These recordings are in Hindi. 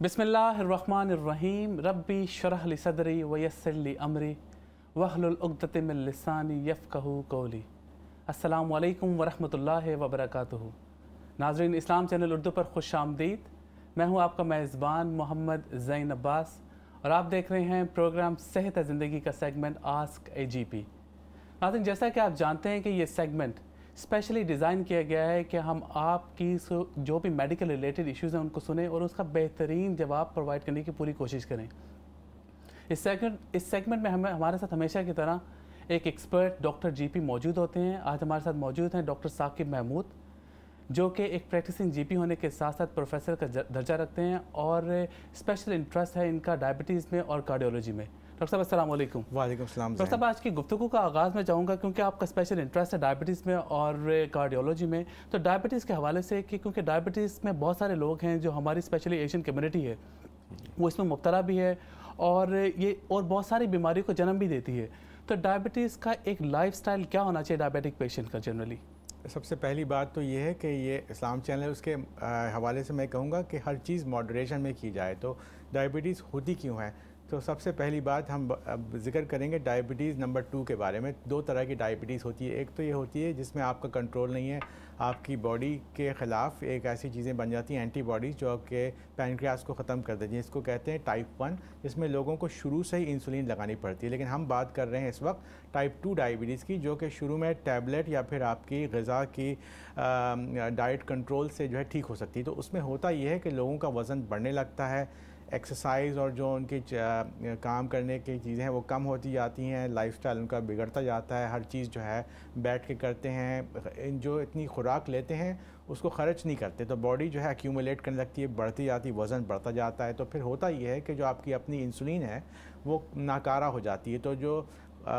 बिस्मिल्लाहिर्रहमानिर्रहीम रब्बी शरह ली सदरी व यस्सिर ली अमरी वहलुल उक़दतम मिन लिसानी यफ़क़हू क़ौली। अस्सलामु अलैकुम व रहमतुल्लाहि व बरकातुहू। नाज़रीन, इस्लाम चैनल उर्दू पर खुश आमदीद। मैं हूँ आपका मेज़बान मोहम्मद ज़ैन अब्बास और आप देख रहे हैं प्रोग्राम सेहत ज़िंदगी का सेगमेंट आस्क AGP। नाज़रीन, जैसा कि आप जानते हैं कि ये सेगमेंट स्पेशली डिज़ाइन किया गया है कि हम आपकी जो भी मेडिकल रिलेटेड इश्यूज़ हैं उनको सुने और उसका बेहतरीन जवाब प्रोवाइड करने की पूरी कोशिश करें। इस सेगमेंट में हमारे साथ हमेशा की तरह एक एक्सपर्ट डॉक्टर GP मौजूद होते हैं। आज हमारे साथ मौजूद हैं डॉक्टर साकिब महमूद, जो कि एक प्रैक्टिसिंग GP होने के साथ साथ प्रोफेसर का दर्जा रखते हैं और स्पेशल इंटरेस्ट है इनका डायबिटीज़ में और कार्डियोलॉजी में। डॉक्टर साहब अस्सलाम वालेकुम। वालेकुम सलाम। डॉक्टर साहब, आज की गुफ्तगू का आगाज़ मैं चाहूँगा क्योंकि आपका स्पेशल इंटरेस्ट है डायबिटीज़ में और कार्डियोलॉजी में, तो डायबिटीज़ के हवाले से कि क्योंकि डायबिटीज़ में बहुत सारे लोग हैं जो हमारी स्पेशली एशियन कम्युनिटी है वो इसमें मुब्तला भी है और ये और बहुत सारी बीमारियों को जन्म भी देती है। तो डायबिटीज़ का एक लाइफस्टाइल क्या होना चाहिए डायबिटिक पेशेंट का जनरली? सबसे पहली बात तो ये है कि ये इस्लाम चैनल उसके हवाले से मैं कहूँगा कि हर चीज़ मॉडरेशन में की जाए। तो डायबिटीज़ होती क्यों है, तो सबसे पहली बात हम अब जिक्र करेंगे डायबिटीज़ नंबर 2 के बारे में। दो तरह की डायबिटीज़ होती है। एक तो ये होती है जिसमें आपका कंट्रोल नहीं है, आपकी बॉडी के ख़िलाफ़ एक ऐसी चीज़ें बन जाती हैं एंटीबॉडीज़ जो कि पैनक्रियास को ख़त्म कर देती हैं। इसको कहते हैं टाइप 1, जिसमें लोगों को शुरू से ही इंसुलिन लगानी पड़ती है। लेकिन हम बात कर रहे हैं इस वक्त टाइप 2 डायबिटीज़ की, जो कि शुरू में टैबलेट या फिर आपकी ग़िज़ा की डाइट कंट्रोल से जो है ठीक हो सकती है। तो उसमें होता यह है कि लोगों का वज़न बढ़ने लगता है, एक्सरसाइज और जो उनकी काम करने की चीज़ें हैं वो कम होती जाती हैं, लाइफस्टाइल उनका बिगड़ता जाता है, हर चीज़ जो है बैठ के करते हैं, जो इतनी खुराक लेते हैं उसको खर्च नहीं करते, तो बॉडी जो है एक्यूमुलेट करने लगती है, बढ़ती जाती है, वज़न बढ़ता जाता है। तो फिर होता ये है कि जो आपकी अपनी इंसुलिन है वो नाकारा हो जाती है। तो जो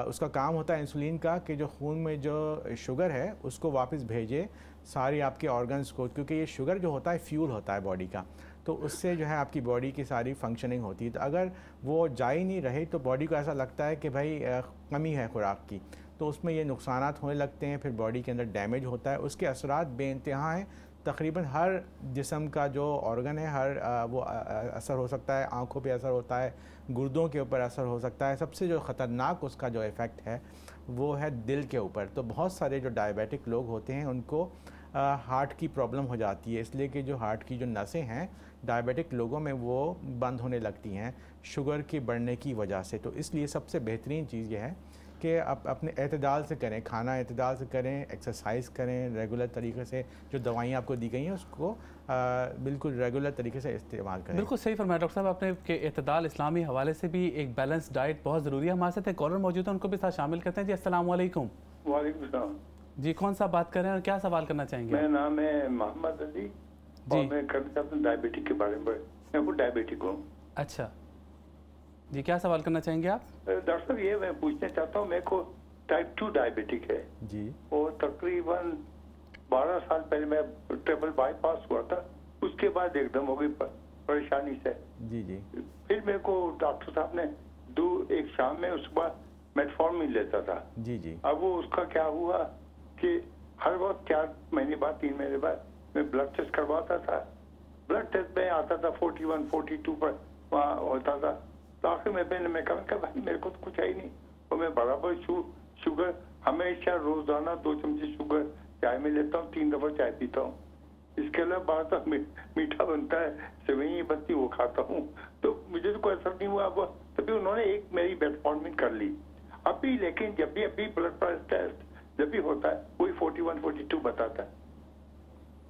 उसका काम होता है इंसुलिन का कि जो खून में जो शुगर है उसको वापस भेजे सारी आपके ऑर्गन्स को, क्योंकि ये शुगर जो होता है फ्यूल होता है बॉडी का, तो उससे जो है आपकी बॉडी की सारी फंक्शनिंग होती है। तो अगर वो जा ही नहीं रहे तो बॉडी को ऐसा लगता है कि भाई कमी है खुराक की, तो उसमें ये नुकसानात होने लगते हैं, फिर बॉडी के अंदर डैमेज होता है। उसके असरात बेइंतहा हैं, तकरीबन हर जिस्म का जो ऑर्गन है हर वो असर हो सकता है। आँखों पे असर होता है, गुर्दों के ऊपर असर हो सकता है। सबसे जो ख़तरनाक उसका जो इफ़ेक्ट है वो है दिल के ऊपर। तो बहुत सारे जो डायबिटिक लोग होते हैं उनको हार्ट की प्रॉब्लम हो जाती है, इसलिए कि जो हार्ट की जो नसें हैं डायबिटिक लोगों में वो बंद होने लगती हैं शुगर के बढ़ने की वजह से। तो इसलिए सबसे बेहतरीन चीज़ ये है कि आप अपने एतदाल से करें, खाना एतदाल से करें, एक्सरसाइज करें, रेगुलर तरीके से जो दवाइयाँ आपको दी गई हैं उसको बिल्कुल रेगुलर तरीके से इस्तेमाल करें। बिल्कुल सही फरमाया डॉक्टर साहब आपने कि एतदाल इस्लामी हवाले से भी एक बैलेंस डाइट बहुत ज़रूरी है। हमारे साथ एक कॉलर मौजूद है, उनको भी साथ शामिल करते हैं। जी अस्सलाम वालेकुम। वालेकुम सलाम जी, कौन सा बात कर रहे हैं और क्या सवाल करना चाहेंगे? मेरा नाम है मोहम्मद अली और मैं करना चाहता हूँ डायबिटिक के बारे में। मैं खुद डायबिटिक हूँ। अच्छा जी, क्या सवाल करना चाहेंगे आप? डॉक्टर साहब ये मैं पूछना चाहता हूँ, मेरे को टाइप 2 डायबिटिक है जी, और तकरीबन 12 साल पहले मैं ट्रिपल बाईपास हुआ था, उसके बाद एकदम हो गई परेशानी से। जी जी। फिर मेरे को डॉक्टर साहब ने एक शाम में उसके बाद मेटफॉर्मिन लेता था। जी जी। अब वो उसका क्या हुआ कि हर वक्त 4 महीने बाद 3 महीने बाद मैं ब्लड टेस्ट करवाता था। ब्लड टेस्ट में आता था 41 42 पर वहाँ होता था। तो आखिर में मैं कहा भाई मेरे को तो कुछ है ही नहीं, और मैं बराबर शुगर हमेशा रोजाना 2 चमचे शुगर चाय में लेता हूँ, 3 दफा चाय पीता हूँ। इसके अलावा बाहर तक मीठा बनता है, सेवई बनती वो खाता हूँ, तो मुझे तो कोई असर नहीं हुआ। तभी उन्होंने एक मेरी मेटफॉर्मिन कर ली अभी, लेकिन जब भी अभी ब्लड प्रेशर टेस्ट जब भी होता है वही 41 42 बताता है।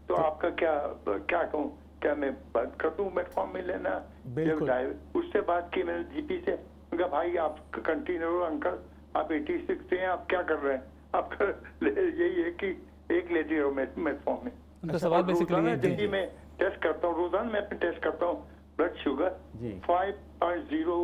तो आपका क्या कहूँ, क्या मैं बंद कर दूं मेटफॉर्मिन लेना? बिल्कुल। उससे बात की मैंने GP से, उनका भाई आप कंटिन्यू अंकल आप 86 से हैं, आप क्या कर रहे हैं? आप यही है कि एक लेती रहो मेटफॉर्मिन। उनका सवाल बेसिकली जब भी मैं टेस्ट करता हूँ, रोजाना मैं अपने टेस्ट करता हूँ ब्लड शुगर 5.0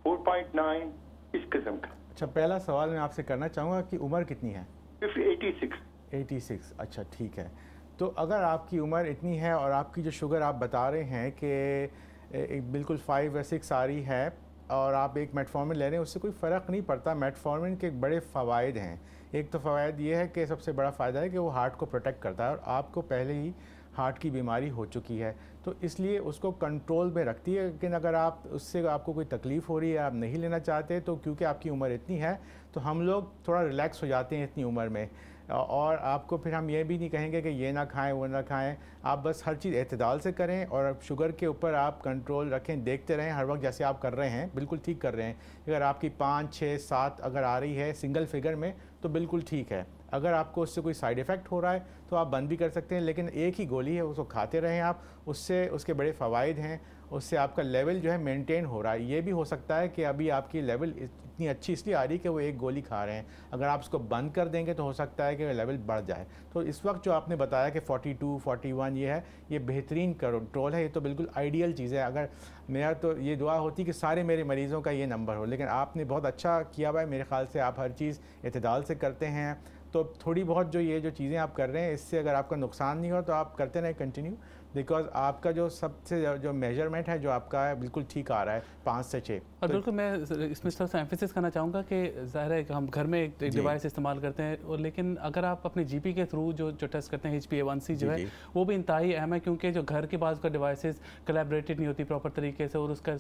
4.9 इस किस्म का। अच्छा, पहला सवाल मैं आपसे करना चाहूँगा कि उम्र कितनी है? 86। 86। अच्छा ठीक है। तो अगर आपकी उम्र इतनी है और आपकी जो शुगर आप बता रहे हैं कि बिल्कुल 5 या 6 आ रही है और आप एक मेटफॉर्मिन ले रहे हैं, उससे कोई फ़र्क नहीं पड़ता। मेटफॉर्मिन के बड़े फ़वाइद हैं। एक तो फ़वाइद ये है कि सबसे बड़ा फ़ायदा है कि वो हार्ट को प्रोटेक्ट करता है और आपको पहले ही हार्ट की बीमारी हो चुकी है, तो इसलिए उसको कंट्रोल में रखती है। लेकिन अगर आप उससे आपको कोई तकलीफ़ हो रही है, आप नहीं लेना चाहते, तो क्योंकि आपकी उम्र इतनी है तो हम लोग थोड़ा रिलैक्स हो जाते हैं इतनी उम्र में। और आपको फिर हम ये भी नहीं कहेंगे कि ये ना खाएं वो ना खाएं, आप बस हर चीज़ एतदाल से करें और शुगर के ऊपर आप कंट्रोल रखें, देखते रहें हर वक्त जैसे आप कर रहे हैं, बिल्कुल ठीक कर रहे हैं। अगर आपकी 5, 6, 7 अगर आ रही है सिंगल फिगर में तो बिल्कुल ठीक है। अगर आपको उससे कोई साइड इफ़ेक्ट हो रहा है तो आप बंद भी कर सकते हैं, लेकिन एक ही गोली है उसको खाते रहें आप, उससे उसके बड़े फ़वाइद हैं, उससे आपका लेवल जो है मेंटेन हो रहा है। ये भी हो सकता है कि अभी आपकी लेवल इतनी अच्छी इसलिए आ रही है कि वो एक गोली खा रहे हैं, अगर आप उसको बंद कर देंगे तो हो सकता है कि लेवल बढ़ जाए। तो इस वक्त जो आपने बताया कि 42, 41 ये है, ये बेहतरीन कंट्रोल है, ये तो बिल्कुल आइडियल चीज़ है। अगर मेरा तो ये दुआ होती कि सारे मेरे मरीज़ों का ये नंबर हो, लेकिन आपने बहुत अच्छा किया हुआ है, मेरे ख़्याल से आप हर चीज़ एतदाल से करते हैं। तो थोड़ी बहुत जो ये जो चीज़ें आप कर रहे हैं, इससे अगर आपका नुकसान नहीं हो तो आप करते रहें कंटिन्यू, बिकॉज आपका जो सबसे जो मेजरमेंट है जो आपका है बिल्कुल ठीक आ रहा है 5 से 6। और बिल्कुल मैं इसमें थोड़ा सा एम्फेसिस करना चाहूँगा कि ज़ाहिर है कि हम घर में एक डिवाइस इस्तेमाल करते हैं, और लेकिन अगर आप अपने जीपी के थ्रू जो टेस्ट करते हैं HbA1c जो है वो भी इंतहाई अहम है, क्योंकि जो घर के पास का डिवाइसेस कोलैबोरेटेड नहीं होती प्रॉपर तरीके से और उसका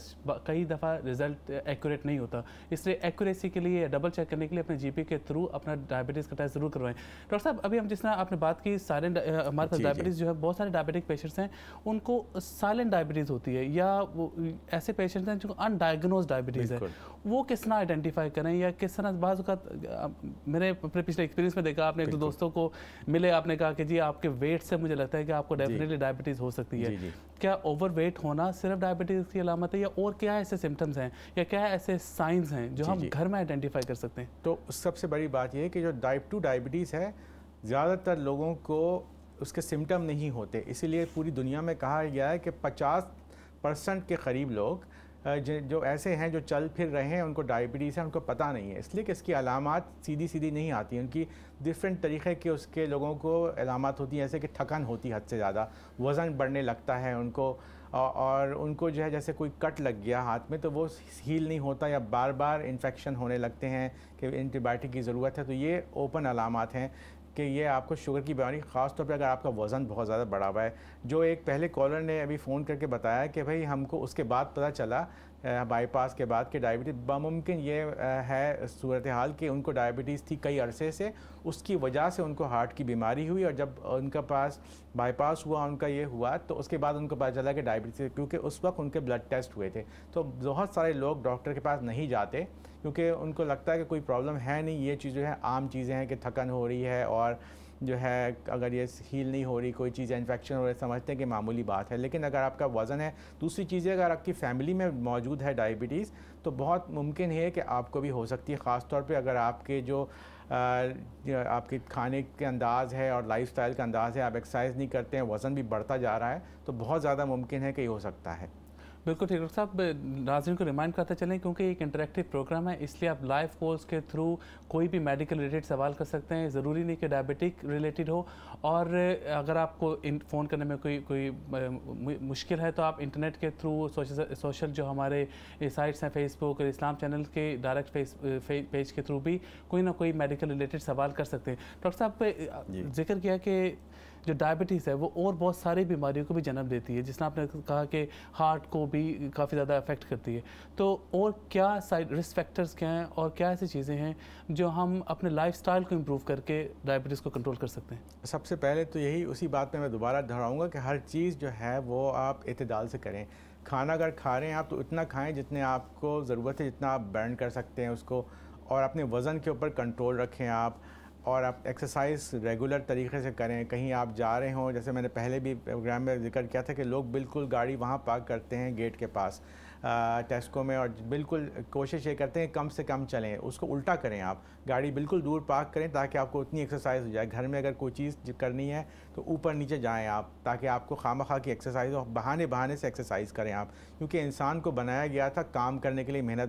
कई दफ़ा रिजल्ट एक्यूरेट नहीं होता। इसलिए एक्यूरेसी के लिए डबल चेक करने के लिए अपने जीपी के थ्रू अपना डायबिटीज़ का टेस्ट ज़रूर करवाएं। डॉक्टर साहब, अभी हम जिस तरह आपने बात की साइलेंट, हमारे पास डायबिटीज़ जो है बहुत सारे डायबिटिक पेशेंट्स हैं उनको साइलेंट डायबिटीज़ होती है, या वो ऐसे पेशेंट्स हैं जो अनडायग्नोज डायबिटीज़ है, वो किस तरह आइडेंटिफाई करें, या किस तरह बाज़ मैंने अपने पिछले एक्सपीरियंस में देखा, आपने एक दो दोस्तों को मिले, आपने कहा कि जी आपके वेट से मुझे लगता है कि आपको डेफिनेटली डायबिटीज़ हो सकती है। क्या ओवरवेट होना सिर्फ डायबिटीज़ की अलामत है, या और क्या ऐसे सिम्टम्स हैं या क्या ऐसे साइंस हैं जो हम घर में आइडेंटिफाई कर सकते हैं? तो सबसे बड़ी बात यह है कि जो टाइप 2 डायबिटीज़ है, ज़्यादातर लोगों को उसके सिम्टम नहीं होते, इसीलिए पूरी दुनिया में कहा गया है कि 50% के करीब लोग जो ऐसे हैं जो चल फिर रहे हैं उनको डायबिटीज़ है, उनको पता नहीं है, इसलिए कि इसकी अलामात सीधी सीधी नहीं आती हैं। उनकी डिफरेंट तरीक़े के उसके लोगों को अलामात होती हैं, जैसे कि थकन होती है हद से ज़्यादा, वज़न बढ़ने लगता है उनको, और उनको जो है जैसे कोई कट लग गया हाथ में तो वो हील नहीं होता, या बार बार इन्फेक्शन होने लगते हैं कि एंटीबायोटिक की ज़रूरत है। तो ये ओपन अलामात हैं कि ये आपको शुगर की बीमारी, ख़ास तौर पे अगर आपका वज़न बहुत ज़्यादा बढ़ा हुआ है। जो एक पहले कॉलर ने अभी फ़ोन करके बताया कि भाई हमको उसके बाद पता चला बाईपास के बाद कि डायबिटीज़, बामुमकिन ये है सूरत हाल कि उनको डायबिटीज़ थी कई अरसे से, उसकी वजह से उनको हार्ट की बीमारी हुई, और जब उनका पास बाईपास हुआ, उनका ये हुआ, तो उसके बाद उनको पता चला कि डायबिटीज़, क्योंकि उस वक्त उनके ब्लड टेस्ट हुए थे। तो बहुत सारे लोग डॉक्टर के पास नहीं जाते क्योंकि उनको लगता है कि कोई प्रॉब्लम है नहीं, ये चीज़ जो है आम चीज़ें हैं कि थकन हो रही है, और जो है अगर ये हील नहीं हो रही, कोई चीज़ इन्फेक्शन हो रही है, समझते हैं कि मामूली बात है। लेकिन अगर आपका वज़न है, दूसरी चीज़ें अगर आपकी फ़ैमिली में मौजूद है डायबिटीज़, तो बहुत मुमकिन है कि आपको भी हो सकती है, ख़ास तौर पे अगर आपके जो आपके खाने के अंदाज़ है और लाइफ़स्टाइल का अंदाज़ है, आप एक्सरसाइज नहीं करते हैं, वज़न भी बढ़ता जा रहा है, तो बहुत ज़्यादा मुमकिन है कि ये हो सकता है। बिल्कुल ठीक। डॉक्टर साहब, नाज़रीन को रिमाइंड करते चलें क्योंकि एक इंटरेक्टिव प्रोग्राम है, इसलिए आप लाइव कॉल्स के थ्रू कोई भी मेडिकल रिलेटेड सवाल कर सकते हैं, ज़रूरी नहीं कि डायबिटिक रिलेटेड हो। और अगर आपको फ़ोन करने में कोई मुश्किल है तो आप इंटरनेट के थ्रू सोशल जो हमारे साइट्स हैं, फेसबुक और इस्लाम चैनल के डायरेक्ट पेज के थ्रू भी कोई ना कोई मेडिकल रिलेटेड सवाल कर सकते हैं। डॉक्टर साहब, जिक्र किया कि जो डायबिटीज़ है वो और बहुत सारी बीमारियों को भी जन्म देती है, जिसने आपने कहा कि हार्ट को भी काफ़ी ज़्यादा अफेक्ट करती है, तो और क्या साइड रिस्क फैक्टर्स क्या हैं और क्या ऐसी चीज़ें हैं जो हम अपने लाइफस्टाइल को इम्प्रूव करके डायबिटीज़ को कंट्रोल कर सकते हैं? सबसे पहले तो यही उसी बात पे मैं दोबारा दोहराऊंगा कि हर चीज़ जो है वो आप एतदाल से करें। खाना अगर खा रहे हैं आप तो इतना खाएँ जितने आपको ज़रूरत है, जितना आप बर्न कर सकते हैं उसको, और अपने वज़न के ऊपर कंट्रोल रखें आप, और आप एक्सरसाइज रेगुलर तरीके से करें। कहीं आप जा रहे हों, जैसे मैंने पहले भी प्रोग्राम में जिक्र किया था कि लोग बिल्कुल गाड़ी वहाँ पार्क करते हैं गेट के पास टेस्को में, और बिल्कुल कोशिश ये करते हैं कम से कम चलें, उसको उल्टा करें, आप गाड़ी बिल्कुल दूर पार्क करें ताकि आपको उतनी एक्सरसाइज हो जाए। घर में अगर कोई चीज़ करनी है तो ऊपर नीचे जाएं आप, ताकि आपको खामखा की एक्सरसाइज हो, बहाने से एक्सरसाइज करें आप, क्योंकि इंसान को बनाया गया था काम करने के लिए, मेहनत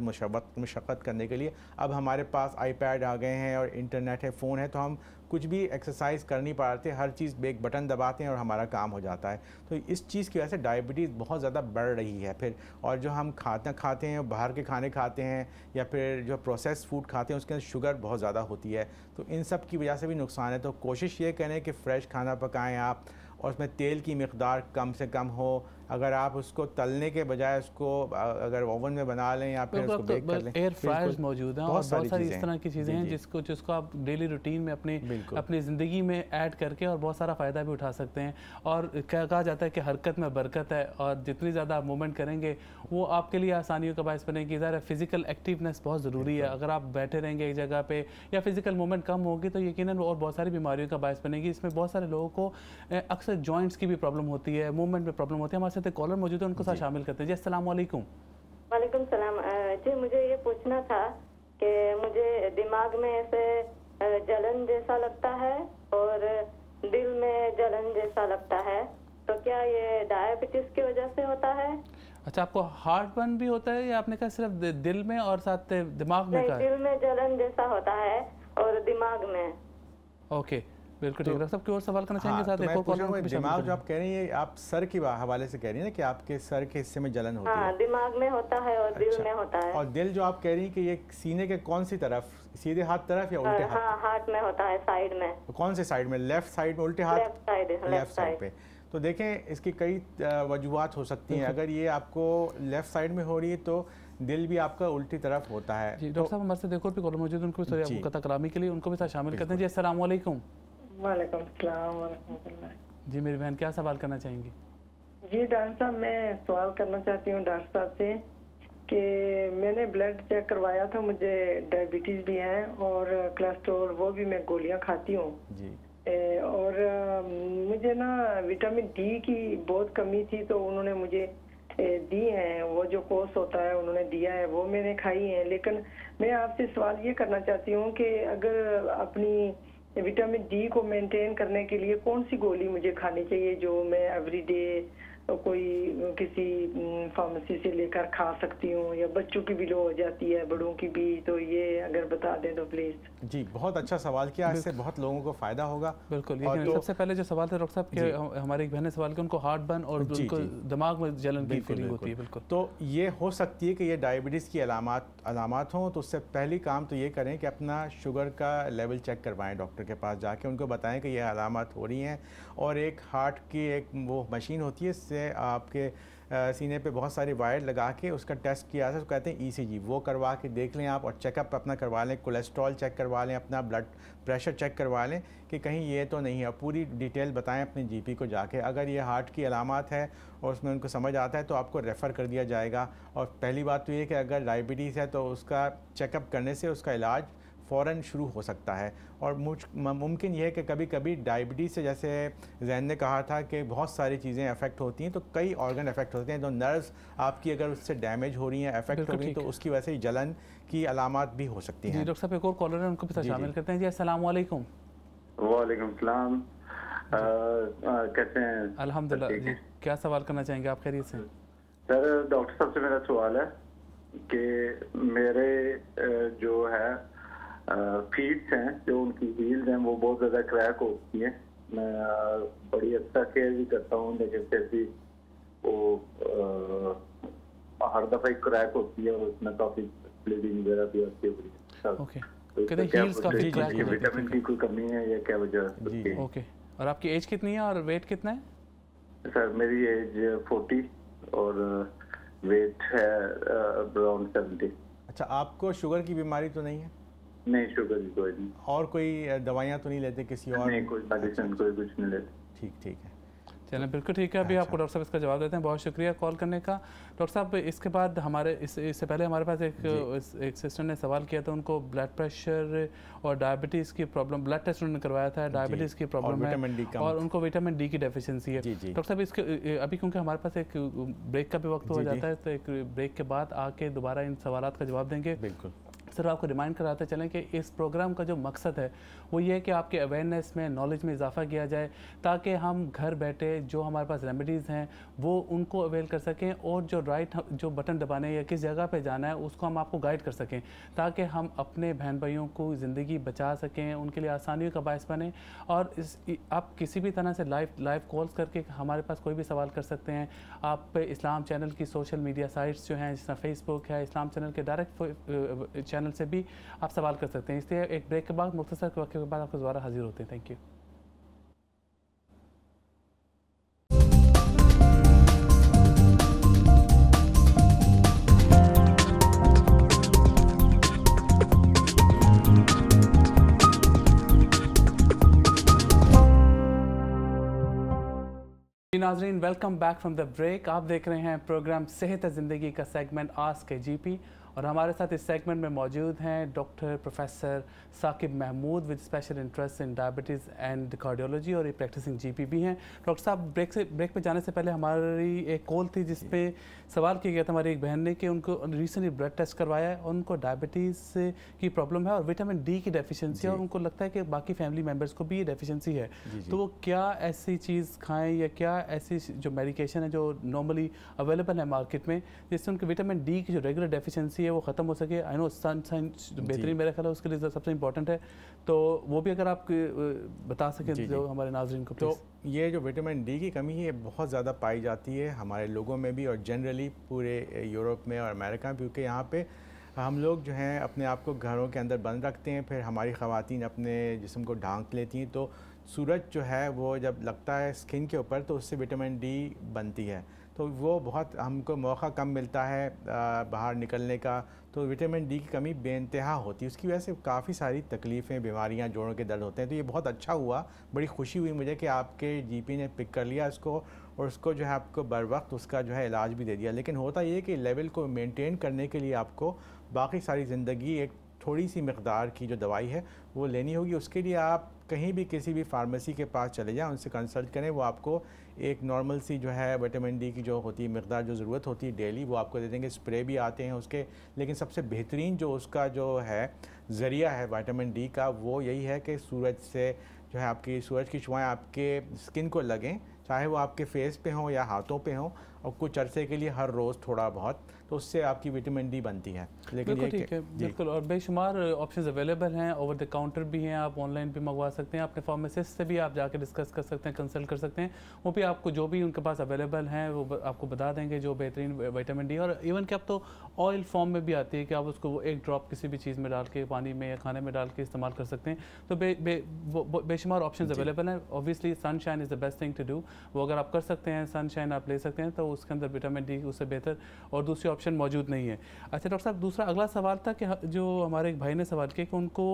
मशक्क़त करने के लिए। अब हमारे पास आईपैड आ गए हैं और इंटरनेट है, फ़ोन है, तो हम कुछ भी एक्सरसाइज कर नहीं पाते, हर चीज़ एक बटन दबाते हैं और हमारा काम हो जाता है। तो इस चीज़ की वजह से डायबिटीज़ बहुत ज़्यादा बढ़ रही है फिर। और जो हम खाते हैं, बाहर के खाने खाते हैं, या फिर जो प्रोसेस फूड खाते हैं उसके अंदर शुगर बहुत ज़्यादा होती है, तो इन सब की वजह से भी नुकसान है। तो कोशिश ये करें कि फ़्रेश खाना पकाएं आप, और उसमें तेल की मिकदार कम से कम हो। अगर आप उसको तलने के बजाय उसको अगर ओवन में बना लें या फिर उसको बेक कर लें, एयर फ्रायर्स मौजूद हैं और बहुत सारी इस तरह की चीज़ें हैं जिसको आप डेली रूटीन में अपनी ज़िंदगी में ऐड करके और बहुत सारा फ़ायदा भी उठा सकते हैं। और क्या कहा जाता है कि हरकत में बरकत है, और जितनी ज़्यादा आप मूवमेंट करेंगे वो आपके लिए आसानियों का बायस बनेगी। ज़रा फिजिकल एक्टिवनेस बहुत ज़रूरी है। अगर आप बैठे रहेंगे एक जगह पे या फिजिकल मूवमेंट कम होगी तो यकीनन और बहुत सारी बीमारियों का बायस बनेगी। इसमें बहुत सारे लोगों को अक्सर जॉइंट्स की भी प्रॉब्लम होती है, मूवमेंट में प्रॉब्लम होती है। हमारे साथ एक कॉलर मौजूद है, उनको साथ शामिल करते हैं। जी अस्सलाम वालेकुम। वालेकुम सलाम। जी मुझे ये पूछना था कि मुझे दिमाग में ऐसे जलन जैसा लगता है और दिल में जलन जैसा लगता है, तो क्या ये डायबिटीज की वजह से होता है? अच्छा, आपको हार्ट बर्न भी होता है या आपने कहा सिर्फ दिल में और साथ दिमाग में? नहीं, दिल में जलन जैसा होता है और दिमाग में। ओके, बिल्कुल ठीक है। सब की और सवाल करना चाहेंगे? साथ एक और कॉलर। दिमाग जो आप कह रही हैं, आप सर के हवाले से कह रही हैं ना कि आपके सर के हिस्से में जलन होती है? दिमाग में होता है और दिल में होता है। और दिल जो आप कह रही हैं कि ये सीने के कौन सी तरफ, सीधे हाथ तरफ या उल्टे हाथ? हाँ, हाथ में होता है, साइड में। कौन से साइड में? लेफ्ट साइड में, उल्टे हाथ? लेफ्ट साइड पे। तो देखें, इसकी कई वजूहात हो सकती हैं। अगर ये आपको लेफ्ट साइड में हो रही है तो दिल भी आपका उल्टी तरफ होता है। जी डॉक्टर साहब, हमारे साथ एक और भी कॉलर मौजूद है, उनको भी आपको कता कलामी के लिए उनको भी साथ शामिल करते हैं। जी अस्सलाम वालेकुम। वालेकुम सलाम व रहमतुल्लाह। जी मेरी बहन, क्या सवाल करना चाहेंगी? जी डॉक्टर साहब, मैं सवाल करना चाहती हूँ डॉक्टर साहब से कि मैंने ब्लड चेक करवाया था, मुझे डायबिटीज़ भी है और कोलेस्ट्रॉल, वो भी मैं गोलियाँ खाती हूँ जी। और मुझे ना विटामिन डी की बहुत कमी थी, तो उन्होंने मुझे दी है, वो जो कोर्स होता है उन्होंने दिया है, वो मैंने खाई है। लेकिन मैं आपसे सवाल ये करना चाहती हूँ कि अगर अपनी विटामिन डी को मेंटेन करने के लिए कौन सी गोली मुझे खानी चाहिए जो मैं एवरीडे कोई किसी फार्मेसी से लेकर खा सकती हूँ, या बच्चों की भी लो हो जाती है, बड़ों की भी, तो ये अगर बता दें तो प्लीज। जी बहुत अच्छा सवाल किया, इससे बहुत लोगों को फायदा होगा। बिल्कुल। ये तो सबसे पहले जो सवाल था डॉक्टर साहब के, हमारी एक बहन ने सवाल किया, उनको हार्ट बर्न और उनको दिमाग में जलन की फीलिंग होती है। बिल्कुल, तो ये हो सकती है कि ये डायबिटीज़ की अलामात हों। तो उससे पहली काम तो ये करें कि अपना शुगर का लेवल चेक करवाएं डॉक्टर के पास जाके, उनको बताएं कि ये अलामात हो रही हैं। और एक हार्ट की एक वो मशीन होती है, इससे आपके सीने पे बहुत सारी वायर लगा के उसका टेस्ट किया जाता है, उसको कहते हैं ECG। वो करवा के देख लें आप, और चेकअप अपना करवा लें, कोलेस्ट्रॉल चेक करवा लें, अपना ब्लड प्रेशर चेक करवा लें कि कहीं ये तो नहीं है। पूरी डिटेल बताएं अपने GP को जाके। अगर ये हार्ट की अलामात है और उसमें उनको समझ आता है तो आपको रेफ़र कर दिया जाएगा। और पहली बात तो ये कि अगर डायबिटीज़ है तो उसका चेकअप करने से उसका इलाज फ़ौरन शुरू हो सकता है। और मुमकिन ये है कि कभी कभी डायबिटीज़ से, जैसे जैन ने कहा था कि बहुत सारी चीज़ें अफेक्ट होती हैं, तो कई ऑर्गन अफेक्ट होते हैं। तो नर्व्स आपकी अगर उससे डैमेज हो रही हैं, अफेक्ट हो रही हैं, तो उसकी वजह से जलन की अलामात भी हो सकती हैं। डॉक्टर साहब एक और कॉलर है, उनको भी शामिल करते हैं। जी अस्सलाम वालेकुम। वालेकुम सलाम। कैसे हैं? अल्हम्दुलिल्लाह। जी क्या सवाल करना चाहेंगे आप? खैरियत से? सर डॉक्टर साहब से मेरा सवाल है कि मेरे जो है फीट्स हैं, जो उनकी हील्स हैं, वो बहुत ज़्यादा क्रैक होती हैं। मैं बड़ी अच्छा केयर भी करता हूँ, लेकिन फिर भी वो हर दफ़ा क्रैक होती है और उसमें काफ़ी ब्लीडिंग वगैरह भी आती है। ओके, विटामिन की कोई कमी है या क्या वजह है? ओके, और आपकी एज कितनी है और वेट कितना है? सर मेरी एज 40 और वेट है अराउंड 70। अच्छा, आपको शुगर की बीमारी तो नहीं है? नहीं, शुगर की कोई नहीं। और कोई दवाइयाँ तो नहीं लेते किसी और? नहीं, कोई मेडिसिन कोई कुछ नहीं लेते। ठीक है, चलें बिल्कुल ठीक है। अभी आपको डॉक्टर साहब इसका जवाब देते हैं। बहुत शुक्रिया कॉल करने का। डॉक्टर साहब इसके बाद हमारे इससे पहले हमारे पास एक सिस्टर ने सवाल किया था, उनको ब्लड प्रेशर और डायबिटीज़ की प्रॉब्लम, ब्लड टेस्ट उन्होंने करवाया था, डायबिटीज़ की प्रॉब्लम है और उनको विटामिन डी की डेफिशिएंसी है। डॉक्टर साहब इसके अभी क्योंकि हमारे पास एक ब्रेक का भी वक्त हो जाता है, तो एक ब्रेक के बाद आके दोबारा इन सवालात का जवाब देंगे। बिल्कुल सर, आपको रिमाइंड कराते चलें कि इस प्रोग्राम का जो मकसद है वो ये है कि आपके अवेयरनेस में, नॉलेज में इजाफा किया जाए, ताकि हम घर बैठे जो हमारे पास रेमेडीज़ हैं वो उनको अवेल कर सकें, और जो जो बटन दबाने या किस जगह पे जाना है उसको हम आपको गाइड कर सकें, ताकि हम अपने बहन भाइयों को ज़िंदगी बचा सकें, उनके लिए आसानियों का बायस बने। और आप किसी भी तरह से लाइव कॉल्स करके हमारे पास कोई भी सवाल कर सकते हैं। आप इस्लाम चैनल की सोशल मीडिया साइट्स जो हैं, जिस तरह फेसबुक है, इस्लाम चैनल के डायरेक्ट चैनल से भी आप सवाल कर सकते हैं। इसलिए एक ब्रेक के बाद, मुख्तसर वक्त के बाद आपको दोबारा हाजिर होते हैं। Thank you. जी नाज़रीन, welcome back from the break. आप देख रहे हैं प्रोग्राम सेहत ज़िंदगी का सेगमेंट आस्क के जीपी, और हमारे साथ इस सेगमेंट में मौजूद हैं doctor professor Saqib Mahmood with special interest in diabetes and cardiology, और ये प्रैक्टिसिंग जीपी भी हैं। डॉक्टर साहब, ब्रेक पे जाने से पहले हमारी एक कॉल थी जिस पे सवाल किया गया था हमारी एक बहन ने कि उनको रिसेंटली ब्लड टेस्ट करवाया है और उनको डायबिटीज़ की प्रॉब्लम है और विटामिन डी की डेफिशिएंसी है, और उनको लगता है कि बाकी फैमिली मेम्बर्स को भी ये डेफिशिएंसी है। तो वो क्या ऐसी चीज़ खाएँ या क्या ऐसी जो मेडिकेशन है जो नॉर्मली अवेलेबल है मार्केट में जिससे उनके विटामिन डी की जो रेगुलर डेफिशिएंसी है वो ख़त्म हो सके? आई नो सनशाइन बेहतरीन मेरा ख्याल है उसके लिए सबसे इंपॉर्टेंट है, तो वो भी अगर आप बता सकें जो हमारे नाज़रीन को। तो ये जो विटामिन डी की कमी है बहुत ज़्यादा पाई जाती है हमारे लोगों में भी और जनरली पूरे यूरोप में और अमेरिका में, क्योंकि यहाँ पे हम लोग जो हैं अपने आप को घरों के अंदर बंद रखते हैं, फिर हमारी ख़वातीन अपने जिस्म को ढांक लेती हैं, तो सूरज जो है वो जब लगता है स्किन के ऊपर तो उससे विटामिन डी बनती है, तो वो बहुत हमको मौका कम मिलता है बाहर निकलने का, तो विटामिन डी की कमी बेइंतहा होती है। उसकी वजह से काफ़ी सारी तकलीफ़ें, बीमारियां, जोड़ों के दर्द होते हैं। तो ये बहुत अच्छा हुआ, बड़ी खुशी हुई मुझे कि आपके जीपी ने पिक कर लिया इसको और उसको जो है आपको बर वक्त उसका जो है इलाज भी दे दिया। लेकिन होता ये कि लेवल को मेंटेन करने के लिए आपको बाकी सारी ज़िंदगी एक थोड़ी सी मकदार की जो दवाई है वो लेनी होगी। उसके लिए आप कहीं भी किसी भी फार्मेसी के पास चले जाएं, उनसे कंसल्ट करें, वो आपको एक नॉर्मल सी जो है विटामिन डी की जो होती है मकदार जो ज़रूरत होती है डेली वो आपको दे देंगे। स्प्रे भी आते हैं उसके, लेकिन सबसे बेहतरीन जो उसका जो है ज़रिया है विटामिन डी का वो यही है कि सूरज से जो है आपकी सूरज की शुआएँ आपके स्किन को लगें, चाहे वो आपके फेस पे हों या हाथों पे हों, और कुछ अरसे के लिए हर रोज़ थोड़ा बहुत, तो उससे आपकी विटामिन डी बनती है। लेकिन बिल्कुल ठीक है, बिल्कुल, और बेशुमार ऑप्शंस अवेलेबल हैं, ओवर द काउंटर भी हैं, आप ऑनलाइन भी मंगवा सकते हैं, अपने फार्मासिस्ट से भी आप जाकर डिस्कस कर सकते हैं, कंसल्ट कर सकते हैं, वो भी आपको जो भी उनके पास अवेलेबल हैं वो आपको बता देंगे जो बेहतरीन विटामिन डी। और इवन कि अब तो ऑयल फॉर्म में भी आती है कि आप उसको वो एक ड्रॉप किसी भी चीज़ में डाल के पानी में या खाने में डाल के इस्तेमाल कर सकते हैं। तो बेशुमार ऑप्शन अवेलेबल हैं। Obviously sunshine is the best thing to do, वो अगर आप कर सकते हैं, सनशाइन आप ले सकते हैं, तो उसके अंदर विटामिन डी उससे बेहतर और दूसरी ऑप्शन मौजूद नहीं है। अच्छा डॉक्टर साहब, दूसरा अगला सवाल था कि जो हमारे एक भाई ने सवाल किया कि उनको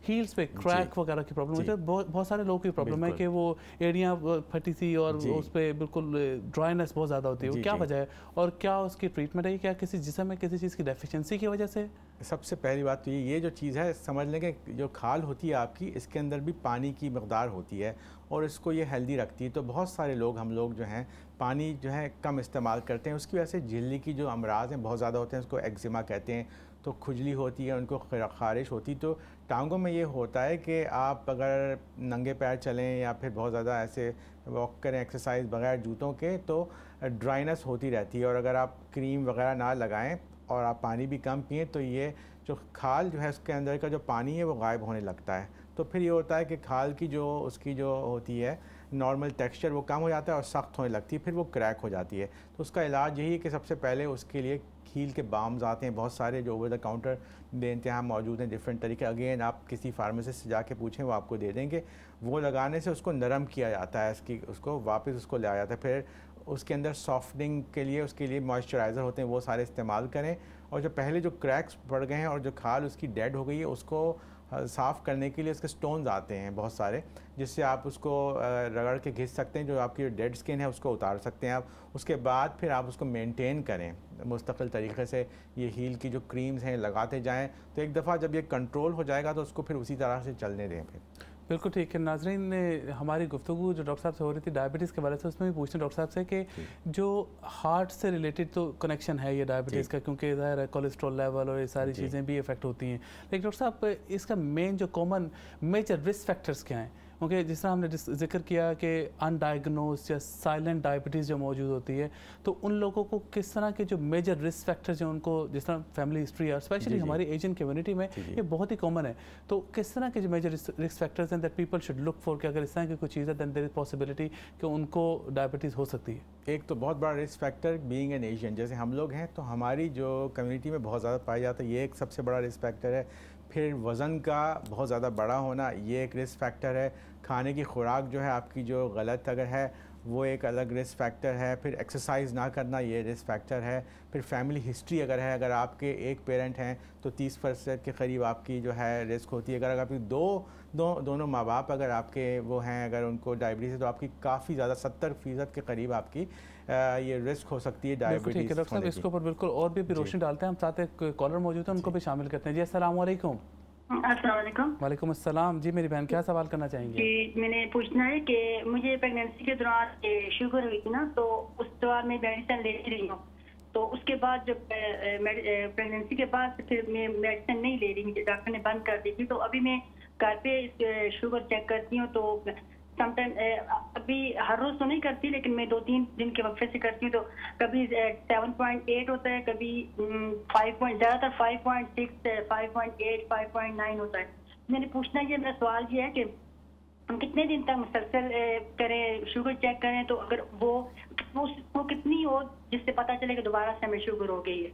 हील्स पे क्रैक वगैरह की प्रॉब्लम होती है। बहुत सारे लोगों की प्रॉब्लम है कि वो एड़ियाँ फटी सी और उस पर बिल्कुल ड्राइनेस बहुत ज़्यादा होती है, वो क्या वजह है और क्या उसकी ट्रीटमेंट है? क्या किसी जिस्म में किसी चीज़ की डेफिशिएंसी की वजह से? सबसे पहली बात तो ये जो चीज़ है समझ लें कि जो खाल होती है आपकी, इसके अंदर भी पानी की मकदार होती है और इसको ये हेल्दी रखती है। तो बहुत सारे लोग, हम लोग जो हैं पानी जो है कम इस्तेमाल करते हैं, उसकी वजह से झिल्ली की जो अमराज हैं बहुत ज़्यादा होते हैं, उसको एक्जिमा कहते हैं, तो खुजली होती है, उनको खारिश होती। तो टांगों में ये होता है कि आप अगर नंगे पैर चलें या फिर बहुत ज़्यादा ऐसे वॉक करें एक्सरसाइज बगैर जूतों के, तो ड्राइनेस होती रहती है, और अगर आप क्रीम वगैरह ना लगाएं और आप पानी भी कम पिएँ तो ये जो खाल जो है उसके अंदर का जो पानी है वो गायब होने लगता है। तो फिर ये होता है कि खाल की जो उसकी जो होती है नॉर्मल टेक्सचर वो कम हो जाता है और सख्त होने लगती है, फिर वो क्रैक हो जाती है। तो उसका इलाज यही है कि सबसे पहले उसके लिए हील के बाम्स आते हैं बहुत सारे जो ओवर द काउंटर बेइंतहा मौजूद हैं, डिफरेंट तरीके। अगेन आप किसी फार्मेसिस्ट से जाके पूछें, वो आपको दे देंगे। वो लगाने से उसको नरम किया जाता है, इसकी उसको वापस उसको लाया जाता है। फिर उसके अंदर सॉफ्टनिंग के लिए उसके लिए मॉइस्चराइज़र होते हैं, वो सारे इस्तेमाल करें। और जो पहले जो क्रैक्स पड़ गए हैं और जो खाल उसकी डेड हो गई है उसको साफ़ करने के लिए उसके स्टोन्स आते हैं बहुत सारे, जिससे आप उसको रगड़ के घिस सकते हैं, जो आपकी डेड स्किन है उसको उतार सकते हैं आप। उसके बाद फिर आप उसको मेंटेन करें मुस्तकिल तरीके से, ये हील की जो क्रीम्स हैं लगाते जाएं। तो एक दफ़ा जब ये कंट्रोल हो जाएगा तो उसको फिर उसी तरह से चलने दें। फिर बिल्कुल ठीक है। नाज़रीन ने हमारी गुफ्तगू जो डॉक्टर साहब से हो रही थी डायबिटीज़ के बारे से, उसमें भी पूछते हैं डॉक्टर साहब से कि जो हार्ट से रिलेटेड तो कनेक्शन है ये डायबिटीज़ का, क्योंकि ज़ाहिर है कोलेस्ट्रॉल लेवल और ये सारी चीज़ें भी इफेक्ट होती हैं। लेकिन डॉक्टर साहब इसका मेन जो कॉमन मेजर रिस्क फैक्टर्स क्या हैं? क्योंकि जिस तरह हमने जिक्र किया कि अनडायग्नोज या साइलेंट डायबिटीज़ जो मौजूद होती है, तो उन लोगों को किस तरह के जो मेजर रिस्क फैक्टर्स हैं उनको, जिस तरह फैमिली हिस्ट्री है, स्पेशली हमारी एशियन कम्युनिटी में ये बहुत ही कॉमन है, तो किस तरह के जो मेजर रिस्क फैक्टर्स हैं that people should look for कि अगर इस तरह की कोई चीज़ है दैन देयर इज पॉसिबिलिटी कि उनको डायबिटीज़ हो सकती है? एक तो बहुत बड़ा risk factor being an Asian, जैसे हम लोग हैं तो हमारी जो कम्युनिटी में बहुत ज़्यादा पाया जाता है, ये एक सबसे बड़ा रिस्क फैक्टर है। फिर वज़न का बहुत ज़्यादा बड़ा होना, ये एक रिस्क फैक्टर है। खाने की खुराक जो है आपकी जो गलत अगर है वो एक अलग रिस्क फैक्टर है। फिर एक्सरसाइज ना करना ये रिस्क फैक्टर है। फिर फैमिली हिस्ट्री अगर है, अगर आपके एक पेरेंट हैं तो 30% के करीब आपकी जो है रिस्क होती है। अगर आपकी दोनों माँ बाप अगर आपके वो हैं, अगर उनको डायबिटीज़ है तो आपकी काफ़ी ज़्यादा 70% के करीब आपकी ये रिस्क हो सकती है डायबिटीज़। ठीक है डॉक्टर साहब, इसके ऊपर बिल्कुल और भी रोशनी डालते हैं। हम साथ एक कॉलर मौजूद है, उनको भी शामिल करते हैं। जी अस्सलाम वालेकुम। अस्सलाम वालेकुम। वालेकुम अस्सलाम। जी मेरी बहन, क्या सवाल करना चाहेंगे? जी मैंने पूछना है कि मुझे प्रेगनेंसी के दौरान शुगर हुई थी ना, तो उस दौरान मैं मेडिसिन ले रही हूँ। तो उसके बाद जब प्रेगनेंसी के बाद फिर मैं मेडिसिन नहीं ले रही, मुझे डॉक्टर ने बंद कर दी थी। तो अभी मैं घर पे शुगर चेक करती हूँ, तो समटाइम अभी हर रोज तो नहीं करती, लेकिन मैं 2-3 दिन के वक्फे से करती हूँ। तो कभी 7.8 होता है, कभी 5 ज़्यादातर 5.6, 5.8, 5.9 होता है। मैंने पूछना है, मेरा सवाल ये है कि हम कितने दिन तक मुसलसल करें, शुगर चेक करें, तो अगर वो कितनी हो जिससे पता चले कि दोबारा से हमें शुगर हो गई है।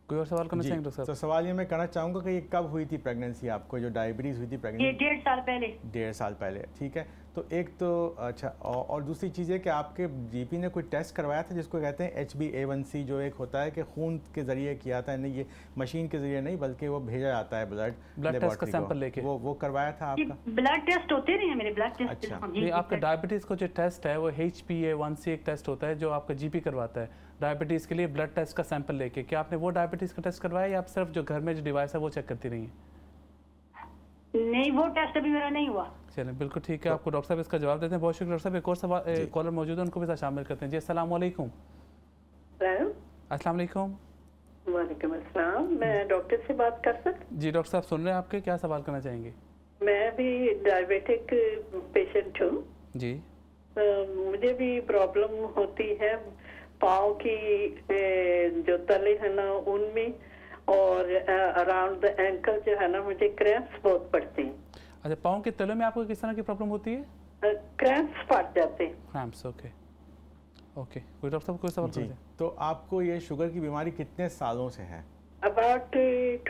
कोई और सवाल करना चाहेंगे डॉक्टर साहब? तो सवाल ये मैं करना चाहूँगा कि ये कब हुई थी प्रेगनेंसी आपको, जो डायबिटीज़ हुई थी प्रेगनेंसी? ये 1.5 साल पहले। 1.5 साल पहले, ठीक है। तो एक तो अच्छा, और दूसरी चीज़ है कि आपके जीपी ने कोई टेस्ट करवाया था जिसको कहते हैं HbA1c, जो एक होता है कि खून के ज़रिए किया था, नहीं ये मशीन के ज़रिए नहीं बल्कि वो भेजा जाता है ब्लड टेस्ट का सैंपल लेके, वो करवाया था आपका? ब्लड टेस्ट होते नहीं है मेरे, ब्लड टेस्ट। अच्छा, नहीं आपका डायबिटीज़ का जो टेस्ट है वो HbA1c एक टेस्ट होता है जो आपका जीपी करवाता है डायबिटीज़ के लिए ब्लड टेस्ट का सैंपल लेके। क्या आपने वो डायबिटीज़ का टेस्ट करवाया या आप सिर्फ जो घर में जो डिवाइस है वो चेक करती रही हैं? नहीं, वो टेस्ट अभी मेरा नहीं हुआ। चलिए बिल्कुल ठीक है, आपको डॉक्टर साहब इसका जवाब देते हैं। बहुत शुक्रिया डॉक्टर साहब। एक और सवाल कॉलर मौजूद है, उनको भी साथ शामिल करते हैं। जी अस्सलाम वालेकुम। अस्सलाम वालेकुम। वालेकुम अस्सलाम। मैं डॉक्टर से बात कर सकती? जी डॉक्टर साहब सुन रहे हैं आपके, क्या सवाल करना चाहेंगे? मैं भी डायबिटिक पेशेंट हूँ जी। मुझे भी प्रॉब्लम होती है पाँव की, जो तले है ना उनमें, और अराउंड द एंकल जो है ना मुझे क्रैम्प्स बहुत पड़ते हैं। अच्छा, पाँव के तले में आपको किस तरह की प्रॉब्लम होती है? क्रैम्प्स पड़ जाते हैं। Cramps, okay okay. कोई डॉक्टर साहब कोई सवाल जी? तो आपको ये शुगर की बीमारी कितने सालों से है? अबाउट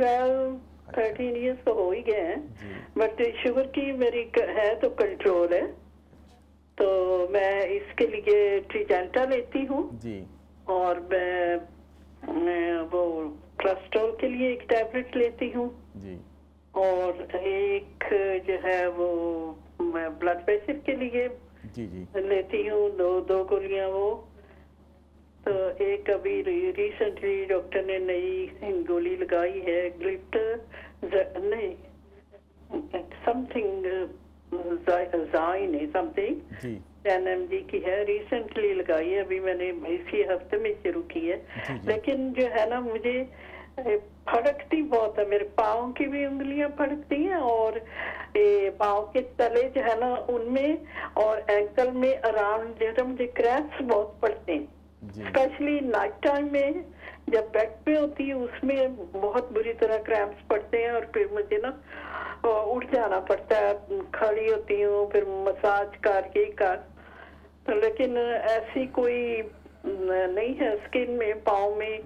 12-13 ईयर्स तो हो ही गए हैं, बट शुगर की मेरी है तो कंट्रोल है, तो मैं इसके लिए ट्रीजेंटा लेती हूँ जी, और मैं वो कोलेस्ट्रॉल के लिए एक टैबलेट लेती हूँ जी, और एक जो है वो मैं ब्लड प्रेशर के लिए जी लेती हूँ दो गोलियां वो। तो एक अभी रिसेंटली डॉक्टर ने नई गोली लगाई है, ग्लिप्टर नहीं समथिंग ज़ाइन है समथिंग 10 mg की है, रिसेंटली लगाई है, अभी मैंने इसी हफ्ते में शुरू की है। लेकिन जो है ना मुझे फड़कती बहुत है, मेरे पाँव की भी उंगलियां फड़कती हैं, और पाँव के तले जो है ना उनमें और एंकल में अराउंड जो है मुझे क्रैम्प्स बहुत पड़ते हैं, स्पेशली नाइट टाइम में जब बेड पे होती है उसमें बहुत बुरी तरह क्रैम्प्स पड़ते हैं, और फिर मुझे ना उठ जाना पड़ता है, खड़ी होती हूँ फिर मसाज करके तो, लेकिन ऐसी कोई नहीं है, स्किन में पाँव में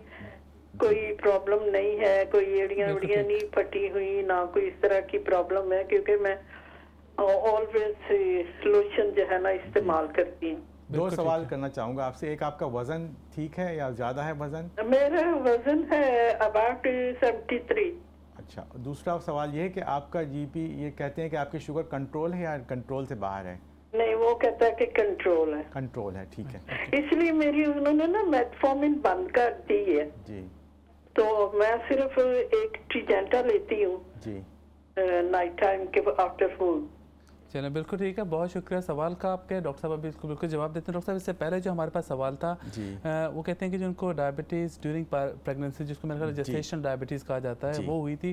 कोई प्रॉब्लम नहीं है, कोई एड़ियाँ नहीं फटी हुई, ना कोई इस तरह की प्रॉब्लम है, क्योंकि मैं ऑलवेज लोशन जो है ना इस्तेमाल करती हूँ। दो सवाल करना चाहूँगा आपसे, एक आपका वजन ठीक है या ज़्यादा है वजन? मेरा वजन है अबाउट 73। अच्छा, दूसरा सवाल ये है कि आपका जीपी ये कहते हैं कि आपकी शुगर कंट्रोल है या कंट्रोल से बाहर है? नहीं, वो कहता है कि कंट्रोल है। कंट्रोल है, ठीक है। इसलिए मेरी उन्होंने ना मेटफॉर्मिन बंद कर दी है जी, तो मैं सिर्फ एक ट्रीजेंटा लेती हूँ जी नाइट टाइम के आफ्टर फूड। चलिए बिल्कुल ठीक है, बहुत शुक्रिया सवाल का आपके। डॉक्टर साहब अभी इसको बिल्कुल जवाब देते हैं। डॉक्टर साहब इससे पहले जो हमारे पास सवाल था वो कहते हैं कि जिनको डायबिटीज़ ड्यूरिंग प्रेगनेंसी, जिसको मेरे ख्याल जेस्टेशनल डायबिटीज़ कहा जाता है, वो हुई थी,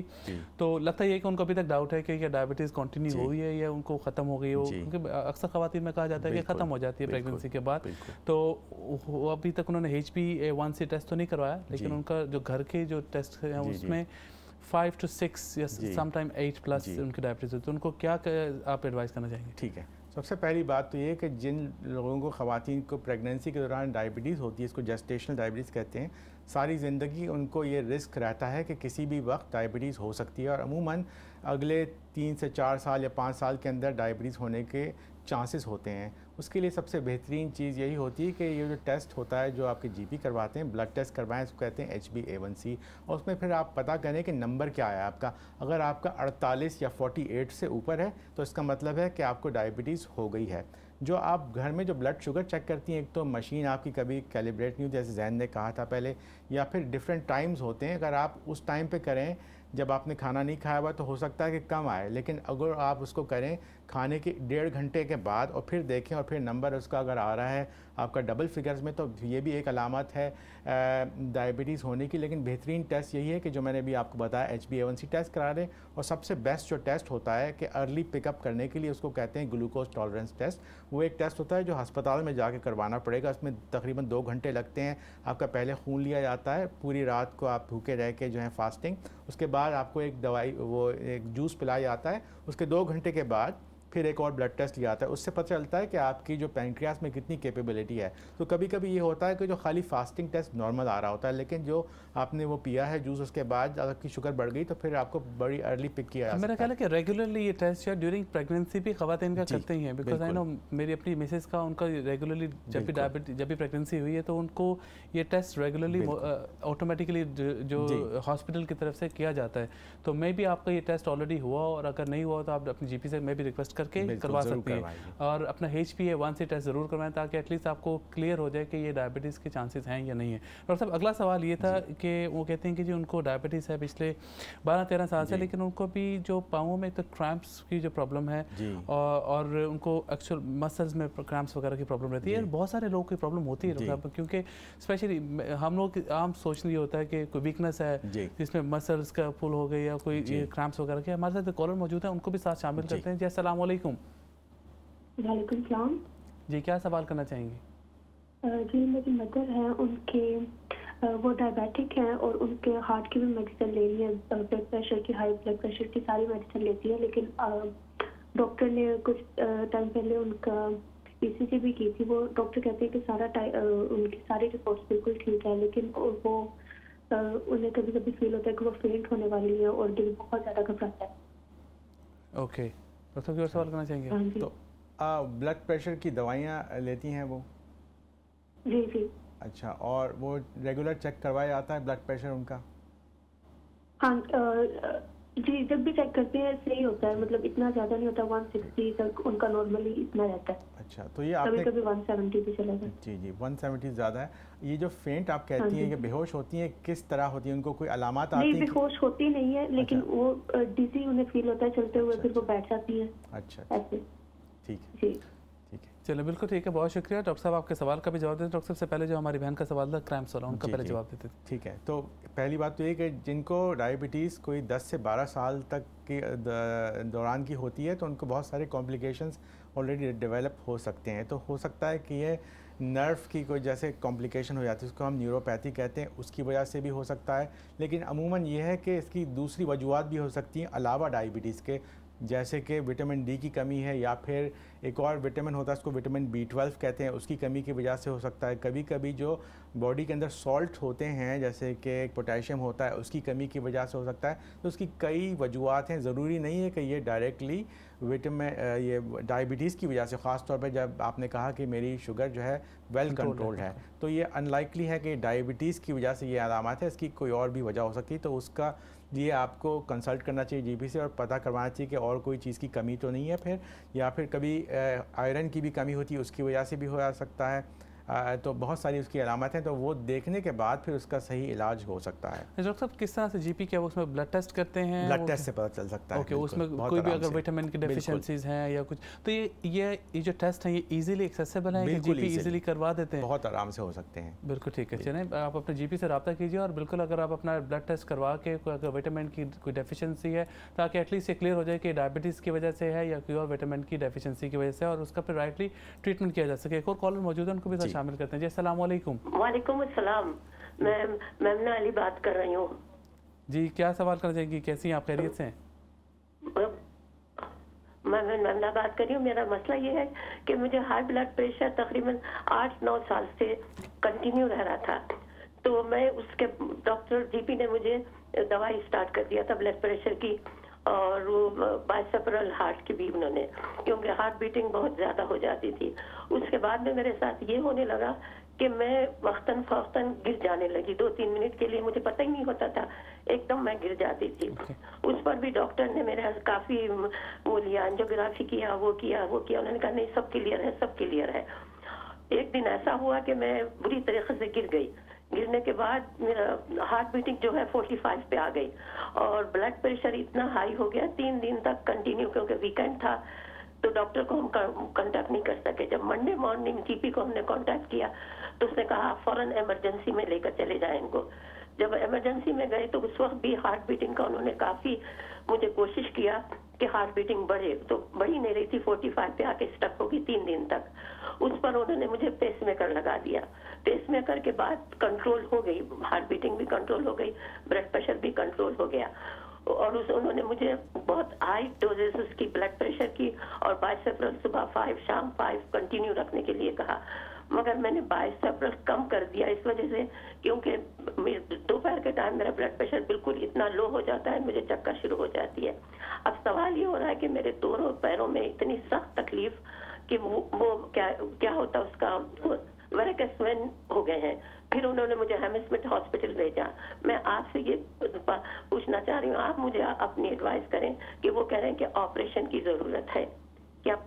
तो लगता है ये कि उनको अभी तक डाउट है कि ये डायबिटीज़ कंटिन्यू हुई है या उनको ख़त्म हो गई हो, क्योंकि अक्सर ख़वातीन में कहा जाता है कि ख़त्म हो जाती है प्रेगनेंसी के बाद। तो अभी तक उन्होंने HbA1c टेस्ट तो नहीं करवाया, लेकिन उनका जो घर के जो टेस्ट हैं उसमें 5 to 6 या समटाइम 8+ उनकी डायबिटीज़ होती है, तो उनको क्या आप एडवाइस करना चाहेंगे? ठीक है, सबसे पहली बात तो ये है कि जिन लोगों को ख़वातीन को प्रेगनेंसी के दौरान डायबिटीज़ होती है, इसको जेस्टेशनल डायबिटीज़ कहते हैं, सारी ज़िंदगी उनको ये रिस्क रहता है कि किसी भी वक्त डायबिटीज़ हो सकती है, और अमूमन अगले 3 से 4 साल या 5 साल के अंदर डायबिटीज़ होने के चांसेस होते हैं। उसके लिए सबसे बेहतरीन चीज़ यही होती है कि ये जो टेस्ट होता है जो आपके जीपी करवाते हैं, ब्लड टेस्ट करवाएं, इसको कहते हैं HbA1c, और उसमें फिर आप पता करें कि नंबर क्या है आपका। अगर आपका 48 या 48 से ऊपर है तो इसका मतलब है कि आपको डायबिटीज़ हो गई है। जो आप घर में जो ब्लड शुगर चेक करती हैं, एक तो मशीन आपकी कभी कैलिब्रेट नहीं होती जैसे जैन ने कहा था पहले, या फिर डिफरेंट टाइम्स होते हैं। अगर आप उस टाइम पे करें जब आपने खाना नहीं खाया हुआ तो हो सकता है कि कम आए, लेकिन अगर आप उसको करें खाने के 1.5 घंटे के बाद और फिर देखें और फिर नंबर उसका अगर आ रहा है आपका डबल फिगर्स में, तो ये भी एक अलामत है डायबिटीज़ होने की। लेकिन बेहतरीन टेस्ट यही है कि जो मैंने अभी आपको बताया HbA1c टेस्ट करा लें, और सबसे बेस्ट जो टेस्ट होता है कि अर्ली पिकअप करने के लिए उसको कहते हैं ग्लूकोज टॉलरेंस टेस्ट। वो एक टेस्ट होता है जो अस्पताल में जाके करवाना पड़ेगा। उसमें तकरीबन 2 घंटे लगते हैं। आपका पहले खून लिया जाता है, पूरी रात को आप भूखे रह के जो है फास्टिंग, उसके बाद आपको एक दवाई वो एक जूस पिलाया जाता है। उसके 2 घंटे के बाद फिर एक और ब्लड टेस्ट लिया जाता है। उससे पता चलता है कि आपकी जो पैंक्रियास में कितनी कैपेबिलिटी है। तो कभी कभी ये होता है कि जो खाली फास्टिंग टेस्ट नॉर्मल आ रहा होता है, लेकिन जो आपने वो पिया है जूस, उसके बाद अगर आपकी शुगर बढ़ गई तो फिर आपको बड़ी अर्ली पिक किया जाता है। मेरा ख्याल है कि रेगुलरली ये टेस्ट या ड्यूरिंग प्रेगनेंसी भी ख़वातीन का करते ही हैं, बिकॉज आई नो मेरी अपनी मिसेस का उनका रेगुलरली जब भी प्रेगनेंसी हुई है तो उनको ये टेस्ट रेगुलरली ऑटोमेटिकली जो हॉस्पिटल की तरफ से किया जाता है। तो मे भी आपका ये टेस्ट ऑलरेडी हुआ, और अगर नहीं हुआ तो आप अपनी जीपी से मैं भी रिक्वेस्ट करके करवा सकती हैं, और अपना HbA1c टेस्ट ज़रूर करवाएं ताकि एटलीस्ट आपको क्लियर हो जाए कि ये डायबिटीज़ के चांसेस हैं या नहीं है। डॉक्टर साहब, अगला सवाल ये था कि वो कहते हैं कि जी उनको डायबिटीज़ है पिछले 12-13 साल से, लेकिन उनको भी जो पाँवों में तो क्रैम्प्स की जो प्रॉब्लम है और उनको एक्चुअल मसल्स में क्रैम्प्स वगैरह की प्रॉब्लम रहती है। बहुत सारे लोगों की प्रॉब्लम होती है डॉक्टर साहब, क्योंकि स्पेशली हम लोग आम सोचने होता है कि कोई वीकनेस है जिसमें मसल्स का पुल हो गई या कोई क्रैम्प्स वगैरह के। हमारे साथ कॉलर मौजूद है, उनको भी साथ शामिल करते हैं। जी अस्सलाम वालेकुम। वालेकुम सलाम जी, क्या सवाल करना चाहेंगे? जी मेरी मदर हैं, उनके वो डायबिटिक हैं और उनके हार्ट की भी मेडिसिन ले रही है, ब्लड प्रेशर की, हाई ब्लड प्रेशर की सारी मेडिसिन लेती है। लेकिन डॉक्टर ने कुछ टाइम पहले उनका ECG भी की थी। वो डॉक्टर कहते हैं कि उनकी सारी रिपोर्ट्स बिल्कुल ठीक है, लेकिन वो उन्हें कभी कभी फील होता है कि वो फेंट होने वाली है और दिल बहुत ज़्यादा घबराता है। ओके, डॉक्टर की और सवाल करना चाहेंगे? तो ब्लड प्रेशर की दवाइयाँ लेती हैं वो? जी जी। अच्छा, और वो रेगुलर चेक करवाया जाता है ब्लड प्रेशर उनका? हाँ जी, जब भी चेक करते हैं सही होता है, मतलब इतना ज़्यादा नहीं होता, 160 तक उनका नॉर्मली इतना रहता है। अच्छा, तो ये आपने कभी 170 भी चला जाता है। जी 170 ज़्यादा है। ये जो फेंट आप कहती हैं, ये बेहोश होती हैं, किस तरह होती है? उनको कोई अलामत आती है? नहीं, बेहोश होती नहीं है, लेकिन वो डिजी उन्हें फील होता है चलते हुए, फिर वो बैठ जाती है। अच्छा, ऐसे। ठीक है जी, ठीक है, चलिए बिल्कुल ठीक है, बहुत शुक्रिया डॉक्टर साहब। आपके सवाल का भी जवाब देते। डॉक्टर साहब से पहले जो हमारी बहन का सवाल था क्रैम्प्स वाला, उनका पहले जवाब देते। ठीक है, तो पहली बात तो ये कि जिनको डायबिटीज़ कोई 10 से 12 साल तक के दौरान की होती है तो उनको बहुत सारे कॉम्प्लिकेशंस ऑलरेडी डेवलप हो सकते हैं। तो हो सकता है कि ये नर्व की कोई जैसे कॉम्प्लिकेशन हो जाती है, उसको हम न्यूरोपैथी कहते हैं, उसकी वजह से भी हो सकता है। लेकिन अमूमन ये है कि इसकी दूसरी वजूहत भी हो सकती हैं अलावा डायबिटीज़ के, जैसे कि विटामिन डी की कमी है, या फिर एक और विटामिन होता है उसको विटामिन B12 कहते हैं, उसकी कमी की वजह से हो सकता है। कभी कभी जो बॉडी के अंदर सॉल्ट होते हैं जैसे कि पोटेशियम होता है, उसकी कमी की वजह से हो सकता है। तो उसकी कई वजूहत हैं, ज़रूरी नहीं है कि ये डायरेक्टली ये डायबिटीज़ की वजह से, ख़ास तौर पे जब आपने कहा कि मेरी शुगर जो है वेल कंट्रोल्ड है, तो ये अनलाइकली है कि डायबिटीज़ की वजह से ये अलामत है। इसकी कोई और भी वजह हो सकती है, तो उसका लिए आपको कंसल्ट करना चाहिए जीपी से और पता करवाना चाहिए कि और कोई चीज़ की कमी तो नहीं है फिर, या फिर कभी आयरन की भी कमी होती है, उसकी वजह से भी हो सकता है। तो बहुत सारी उसकी अलामत हैं, तो वो देखने के बाद फिर उसका सही इलाज हो सकता है। डॉक्टर साहब, किस तरह से जीपी क्या उसमें ब्लड टेस्ट करते हैं? ब्लड टेस्ट से पता चल सकता है। ओके, उसमें कोई भी अगर विटामिन की डेफिशिएंसीज हैं या कुछ, तो ये जो टेस्ट हैं ये इजीली एक्सेसिबल है कि जीपी इजीली करवा देते हैं? बहुत आराम से हो सकते हैं। बिल्कुल ठीक है, चलें आप अपने जीपी से रब्ता कीजिए, और बिल्कुल अगर आप अपना ब्लड टेस्ट करवा के अगर विटामिन की कोई डेफिशिएंसी है, ताकि एटलीस्ट ये क्लियर हो जाए कि डायबिटीज़ की वजह से है या कोई और विटामिन की डेफिशिएंसी की वजह से, और उसका फिर राइटली ट्रीटमेंट किया जा सके। एक और कॉलर मौजूद है, उनको भी शामिल करते हैं। जी अस्सलाम वालेकुम। वालेकुम अस्सलाम, मैं मेमना अली बात कर रही हूँ। जी, क्या सवाल कर जाएगी? कैसी हैं आप? खैरियत से हैं? मैं मेमना बात कर रही हूँ। मेरा मसला ये है कि मुझे हाई ब्लड प्रेशर तकरीबन 8-9 साल से कंटिन्यू रह रहा था। तो मैं उसके डॉक्टर जीपी ने मुझे दवाई स्टार्ट कर दिया था ब्लड प्रेशर की, और बाइसेपरल हार्ट की भी उन्होंने, क्योंकि हार्ट बीटिंग बहुत ज़्यादा हो जाती थी। उसके बाद में मेरे साथ ये होने लगा कि मैं वक्तन फौक्तन गिर जाने लगी। 2-3 मिनट के लिए मुझे पता ही नहीं होता था, एकदम मैं गिर जाती थी। उस पर भी डॉक्टर ने मेरा काफ़ी वो लिया, एंजियोग्राफी किया, वो किया। उन्होंने कहा नहीं, सब क्लियर है, सब क्लियर है। एक दिन ऐसा हुआ कि मैं बुरी तरीके से गिर गई। गिरने के बाद मेरा हार्ट बीटिंग जो है 45 पे आ गई और ब्लड प्रेशर इतना हाई हो गया 3 दिन तक कंटिन्यू, क्योंकि वीकेंड था तो डॉक्टर को हम कांटेक्ट नहीं कर सके। जब मंडे मॉर्निंग जीपी को हमने कांटेक्ट किया तो उसने कहा फौरन इमरजेंसी में लेकर चले जाएं इनको। जब इमरजेंसी में गए तो उस वक्त भी हार्ट बीटिंग का उन्होंने काफ़ी मुझे कोशिश किया कि हार्ट बीटिंग बढ़े, तो बढ़ी नहीं रही थी, 45 पे आके स्टक होगी 3 दिन तक। उस पर उन्होंने मुझे पेसमेकर लगा दिया। पेसमेकर के बाद कंट्रोल हो गई, हार्ट बीटिंग भी कंट्रोल हो गई, ब्लड प्रेशर भी कंट्रोल हो गया। और उन्होंने मुझे बहुत हाई डोजेस उसकी ब्लड प्रेशर की और बाइसेपरल सुबह 5 शाम 5 कंटिन्यू रखने के लिए कहा, मगर मैंने बाइसेपरल कम कर दिया इस वजह से क्योंकि दोपहर के टाइम मेरा ब्लड प्रेशर बिल्कुल इतना लो हो जाता है, मुझे चक्कर शुरू हो जाती है। अब सवाल ये हो रहा है कि मेरे दोनों पैरों में इतनी सख्त तकलीफ कि वो क्या होता उसका वेरिकोस वेन हो गए हैं। फिर उन्होंने मुझे हैमस्मिथ हॉस्पिटल भेजा। मैं आपसे ये पूछना चाह रही हूँ, आप मुझे अपनी एडवाइस करें कि वो कह रहे हैं कि ऑपरेशन की जरूरत है क्या?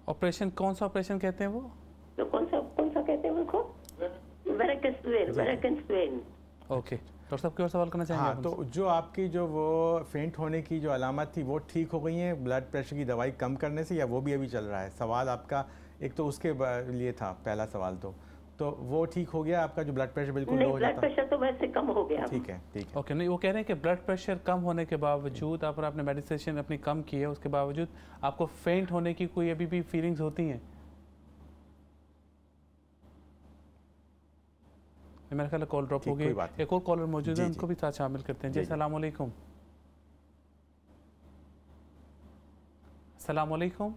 ऑपरेशन कौन सा ऑपरेशन कहते हैं वो? तो कौन सा कहते हैं उनको? Varicose when. ओके, डॉक्टर साहब कोई और सवाल करना चाहेंगे? हाँ, तो जो आपकी जो वो फेंट होने की जो अलामत थी वो ठीक हो गई है ब्लड प्रेशर की दवाई कम करने से, या वो भी अभी चल रहा है? सवाल आपका एक तो उसके लिए था, पहला सवाल तो वो ठीक हो गया आपका जो ब्लड प्रेशर बिल्कुल लो हो जाता? ब्लड प्रेशर तो वैसे कम हो गया। ठीक है। ओके, नहीं वो कह रहे हैं कि ब्लड प्रेशर कम होने के बावजूद आपने मेडिसिन अपनी कम की है, उसके बावजूद आपको फेंट होने की कोई अभी भी फीलिंग्स होती हैं? मेरा ख्याल कॉल ड्रॉप हो गई। एक और कॉलर मौजूद है, उनको भी साथ शामिल करते हैं। जी अस्सलाम वालेकुम। अस्सलाम वालेकुम।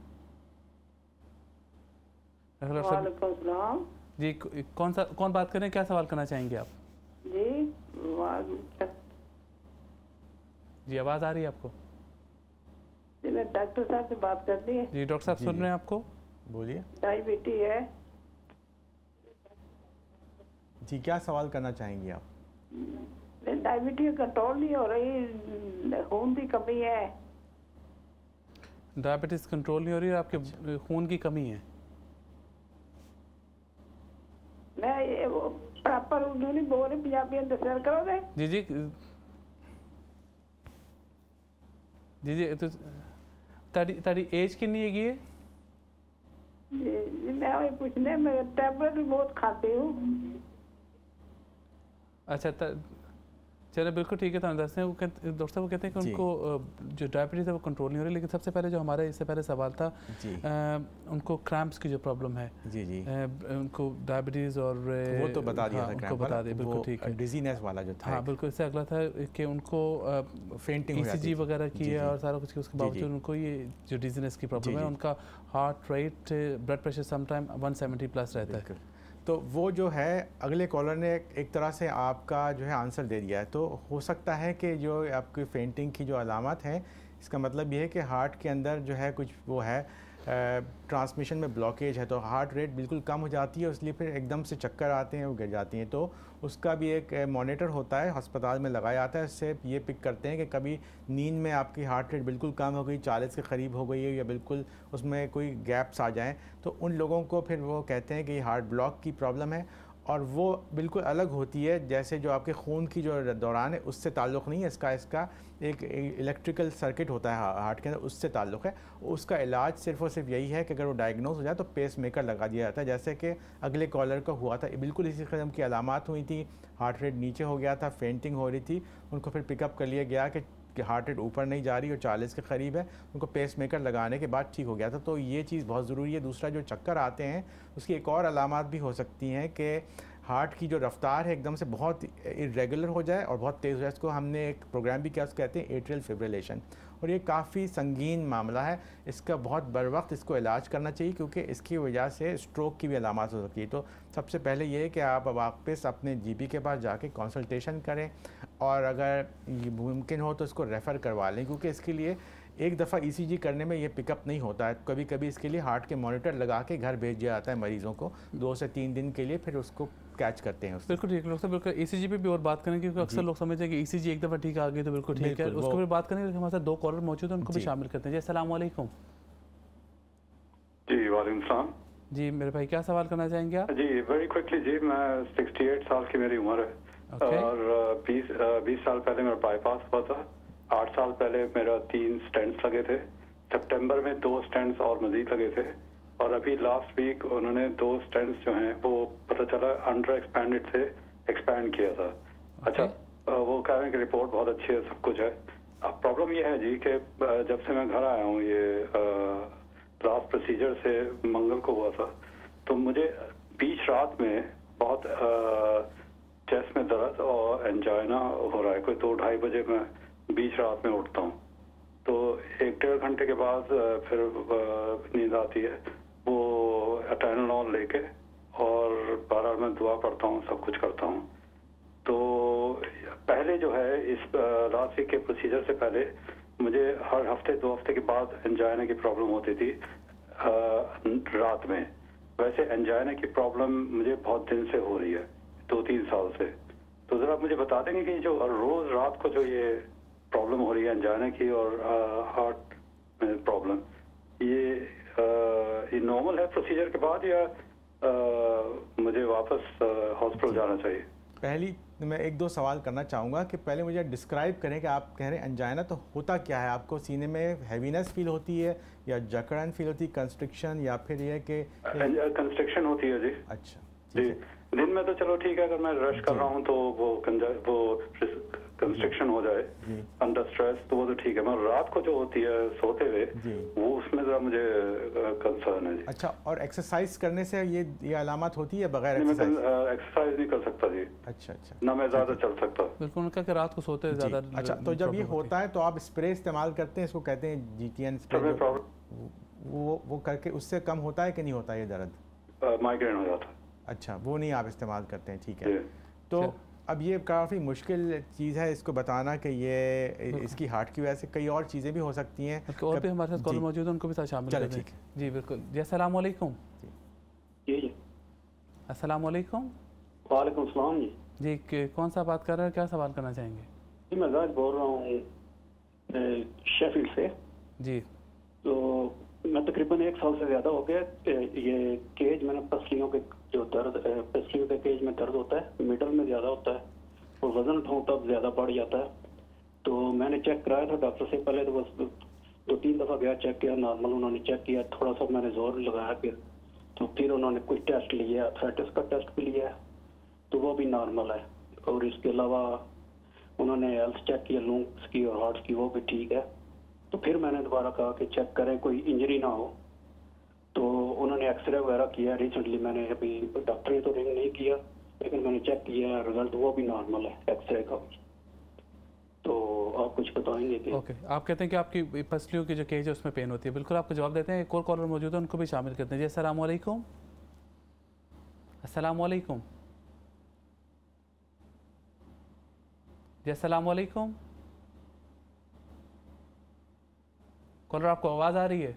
वालेकुम सलाम जी, कौन बात कर रहे हैं, क्या सवाल करना चाहेंगे आप? जी आवाज़ आ रही है आपको? जी मैं डॉक्टर साहब से बात करनी है। जी डॉक्टर साहब सुन रहे हैं आपको, बोलिए। डायबिटीज है जी, क्या सवाल करना चाहेंगी आप? डायबिटीज कंट्रोल नहीं हो रही, खून की कमी है। डायबिटीज कंट्रोल नहीं हो रही है, आपके खून की कमी है? मैं प्रॉपर उर्दू नहीं बोल रही, पंजाबी दस्या करो दे। जी जी जी जी तो ताड़ी एज कितनी है ये? जी मैं वही पूछने, मैं टैबलेट भी बहुत खाती हूँ। अच्छा चलो बिल्कुल ठीक है, तो दसते हैं। डॉक्टर साहब वो कहते हैं कि उनको जो डायबिटीज़ है वो कंट्रोल नहीं हो रही, लेकिन सबसे पहले जो हमारा इससे पहले सवाल था उनको क्रैम्प्स की जो प्रॉब्लम है, जी जी उनको डायबिटीज़ और वो तो बता दिया था, उनको बता दिया, बिल्कुल ठीक है। डिजीनेस वाला जो था, हाँ बिल्कुल, इससे अगला था कि उनको फेंटिंग ECG वगैरह की है और सारा कुछ, उसके बावजूद उनको ये जो डिजीनेस की प्रॉब्लम है, उनका heart rate blood pressure sometime 170+ रहता है। तो वो जो है अगले कॉलर ने एक तरह से आपका जो है आंसर दे दिया है। तो हो सकता है कि जो आपकी फेंटिंग की जो अलामत है, इसका मतलब ये है कि हार्ट के अंदर जो है कुछ वो है ट्रांसमिशन में ब्लॉकेज है, तो हार्ट रेट बिल्कुल कम हो जाती है, इसलिए फिर एकदम से चक्कर आते हैं, वो गिर जाती हैं। तो उसका भी एक मॉनिटर होता है, अस्पताल में लगाया जाता है, इससे ये पिक करते हैं कि कभी नींद में आपकी हार्ट रेट बिल्कुल कम हो गई, 40 के करीब हो गई है, या बिल्कुल उसमें कोई गैप्स आ जाएँ, तो उन लोगों को फिर वो कहते हैं कि ये हार्ट ब्लॉक की प्रॉब्लम है। और वो बिल्कुल अलग होती है, जैसे जो आपके खून की जो दौरान है उससे ताल्लुक़ नहीं है, इसका एक इलेक्ट्रिकल सर्किट होता है हार्ट के अंदर, उससे ताल्लुक़ है। उसका इलाज सिर्फ़ और सिर्फ यही है कि अगर वो डायग्नोज हो जाए तो पेस मेकर लगा दिया जाता है, जैसे कि अगले कॉलर का हुआ था, बिल्कुल इसी किस्म की अलामात हुई थी, हार्ट रेट नीचे हो गया था, फेंटिंग हो रही थी, उनको फिर पिकअप कर लिया गया कि हार्ट रेट ऊपर नहीं जा रही और 40 के करीब है, उनको पेस मेकर लगाने के बाद ठीक हो गया था। तो ये चीज़ बहुत ज़रूरी है। दूसरा, जो चक्कर आते हैं उसकी एक और अलामात भी हो सकती हैं कि हार्ट की जो रफ्तार है एकदम से बहुत इरेगुलर हो जाए और बहुत तेज़ हो जाए। इसको हमने एक प्रोग्राम भी किया, उसको कहते हैं एट्रियल फिब्रिलेशन, और ये काफ़ी संगीन मामला है। इसका बहुत बर वक्त इसको इलाज करना चाहिए, क्योंकि इसकी वजह से स्ट्रोक की भी अलामत हो सकती है। तो सबसे पहले ये है कि आप वापस अपने GP के पास जाके कंसल्टेशन करें। और अगर ये मुमकिन हो तो इसको रेफ़र करवा लें, क्योंकि इसके लिए एक दफ़ा ईसीजी करने में ये पिकअप नहीं होता है। कभी कभी इसके लिए हार्ट के मॉनिटर लगा के घर भेज दिया जाता है मरीज़ों को 2 से 3 दिन के लिए, फिर उसको कैच करते हैं। बिल्कुल ठीक है, बिल्कुल ईसीजी पे भी और बात करें, क्योंकि अक्सर लोग समझते हैं कि ईसीजी एक दफ़ा ठीक आ गई तो बिल्कुल ठीक है, उसको भी बात करेंगे। हमारे साथ 2 कॉलर मौजूद हैं, उनको भी शामिल करते हैं। जी अस्सलाम वालेकुम। जी वालेकुम सलाम। जी मेरे भाई क्या सवाल करना चाहेंगे आप? जी वेरी क्विकली जी, मैं 68 साल की मेरी उम्र है और 20 साल पहले मेरा बाईपास हुआ था। 8 साल पहले मेरा 3 स्टेंट्स लगे थे। सितंबर में 2 स्टेंट्स और मजीद लगे थे और अभी लास्ट वीक उन्होंने 2 स्टेंट्स जो हैं वो पता चला अंडर एक्सपैंडेड से एक्सपैंड किया था। अच्छा, वो कह रहे हैं कि रिपोर्ट बहुत अच्छी है, सब कुछ है। अब प्रॉब्लम ये है जी कि जब से मैं घर आया हूँ, ये लास्ट प्रोसीजर से मंगल को हुआ था, तो मुझे बीच रात में बहुत चेस्ट में दर्द और एंजाइना हो रहा है। कोई 2-2:30 बजे मैं बीच रात में उठता हूँ, तो 1-1.5 घंटे के बाद फिर नींद आती है। वो अटेनोल लेके और 12 मैं दुआ पढ़ता हूँ, सब कुछ करता हूँ। तो पहले जो है इस लास्ट वीक के प्रोसीजर से पहले मुझे हर हफ्ते 2 हफ्ते के बाद एंजाइना की प्रॉब्लम होती थी रात में। वैसे एंजाइना की प्रॉब्लम मुझे बहुत दिन से हो रही है, 2-3 साल से। तो ज़रा मुझे बता देंगे कि जो रोज़ रात को जो ये प्रॉब्लम हो रही है एंजाइना की और हार्ट में प्रॉब्लम, ये नॉर्मल है प्रोसीजर के बाद या मुझे वापस हॉस्पिटल जाना चाहिए? पहली मैं 1-2 सवाल करना चाहूँगा कि पहले मुझे डिस्क्राइब करें कि आप कह रहे हैं एंजाइना, तो होता क्या है? आपको सीने में हैवीनेस फील होती है या जकड़न फील होती है, कंस्ट्रिक्शन, या फिर ये कि कंस्ट्रिक्शन होती है जी? अच्छा जी, दिन में तो चलो ठीक है, अगर मैं रश कर रहा हूँ तो वो कंस्ट्रिक्शन हो जाए अंडर स्ट्रेस तो वो तो ठीक है, मगर रात को जो होती है सोते हुए वो उसमें जरा मुझे कंसर्न है जी। अच्छा, और एक्सरसाइज करने से ये अलामत होती है बगैर एक्सरसाइज? एक्सरसाइज नहीं कर सकता जी। अच्छा, ना मैं ज्यादा चल सकता। बिल्कुल, उनका कि रात को सोते ज्यादा। अच्छा, तो जब ये होता है तो आप स्प्रे इस्तेमाल करते हैं, इसको कहते हैं GTN स्प्रे, वो करके उससे कम होता है कि नहीं होता ये दर्द? माइग्रेन हो जाता है। अच्छा, वो नहीं आप इस्तेमाल करते हैं, ठीक है। तो अब ये काफ़ी मुश्किल चीज़ है इसको बताना कि ये इसकी हार्ट की वजह से कई और चीज़ें भी हो सकती हैं। और भी हमारे साथ कॉल मौजूद है, उनको भी साथ शामिल करें। ठीक है जी, बिल्कुल जी। अस्सलाम वालेकुम। जी अस्सलाम वालेकुम। वालेकुम सलाम जी। जी कौन सा बात कर रहे हैं, क्या सवाल करना चाहेंगे? जी मैं जाज बोल रहा हूँ शेफील्ड से जी। तो मैं तकरीबन 1 साल से ज़्यादा हो गया ये केज मैंने पसलियों के जो दर्द पसलियों के केज में दर्द होता है, मिडल में ज़्यादा होता है और वज़न उठाऊँ तब ज़्यादा बढ़ जाता है। तो मैंने चेक कराया था डॉक्टर से, पहले तो बस 2-3 दफ़ा गया, चेक किया, नॉर्मल उन्होंने चेक किया, थोड़ा सा मैंने जोर लगाया फिर, तो फिर उन्होंने कुछ टेस्ट लिया, आर्थराइटिस का टेस्ट भी लिया तो वो भी नॉर्मल है। और इसके अलावा उन्होंने हेल्थ चेक किया लंग्स की और हार्ट की, वो भी ठीक है। तो फिर मैंने दोबारा कहा कि चेक करें कोई इंजरी ना हो, तो उन्होंने एक्सरे वगैरह किया। रिसेंटली मैंने अभी डॉक्टर ने तो रिंग नहीं किया, लेकिन मैंने चेक किया, रिजल्ट वो भी नॉर्मल है एक्सरे का भी। तो आप कुछ बताएंगे कि? ओके, आप कहते हैं कि आपकी पसलियों की जो केज है उसमें पेन होती है। बिल्कुल आपको जवाब देते हैं, एक और कॉलर मौजूद है, उनको भी शामिल करते हैं। जी अस्सलाम वालेकुम। अस्सलाम वालेकुम। जी अस्सलाम वालेकुम। कॉलर आपको आवाज़ आ रही है?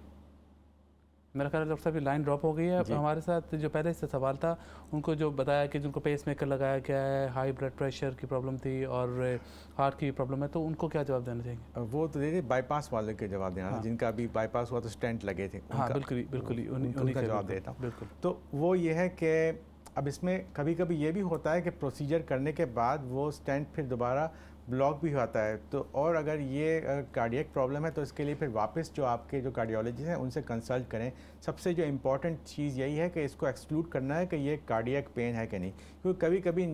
मेरा ख्याल है डॉक्टर साहब की लाइन ड्रॉप हो गई है। हमारे साथ जो पहले से सवाल था उनको जो बताया कि जिनको पेस मेकर लगाया गया है, हाई ब्लड प्रेशर की प्रॉब्लम थी और हार्ट की प्रॉब्लम है, तो उनको क्या जवाब देना चाहिए? वो तो देखिए बाईपास वाले के जवाब देना, जिनका अभी बाईपास हुआ तो स्टेंट लगे थे। हाँ बिल्कुल बिल्कुल, उन्हीं का जवाब देता हूँ। बिल्कुल, तो वो ये है कि अब इसमें कभी कभी ये भी होता है कि प्रोसीजर करने के बाद वो स्टेंट फिर दोबारा ब्लॉक भी होता है। तो और अगर ये कार्डियक प्रॉब्लम है तो इसके लिए फिर वापस जो आपके जो कार्डियोलॉजिस्ट हैं उनसे कंसल्ट करें। सबसे जो इम्पॉर्टेंट चीज़ यही है कि इसको एक्सक्लूड करना है कि ये कार्डियक पेन है कि नहीं, क्योंकि कभी कभी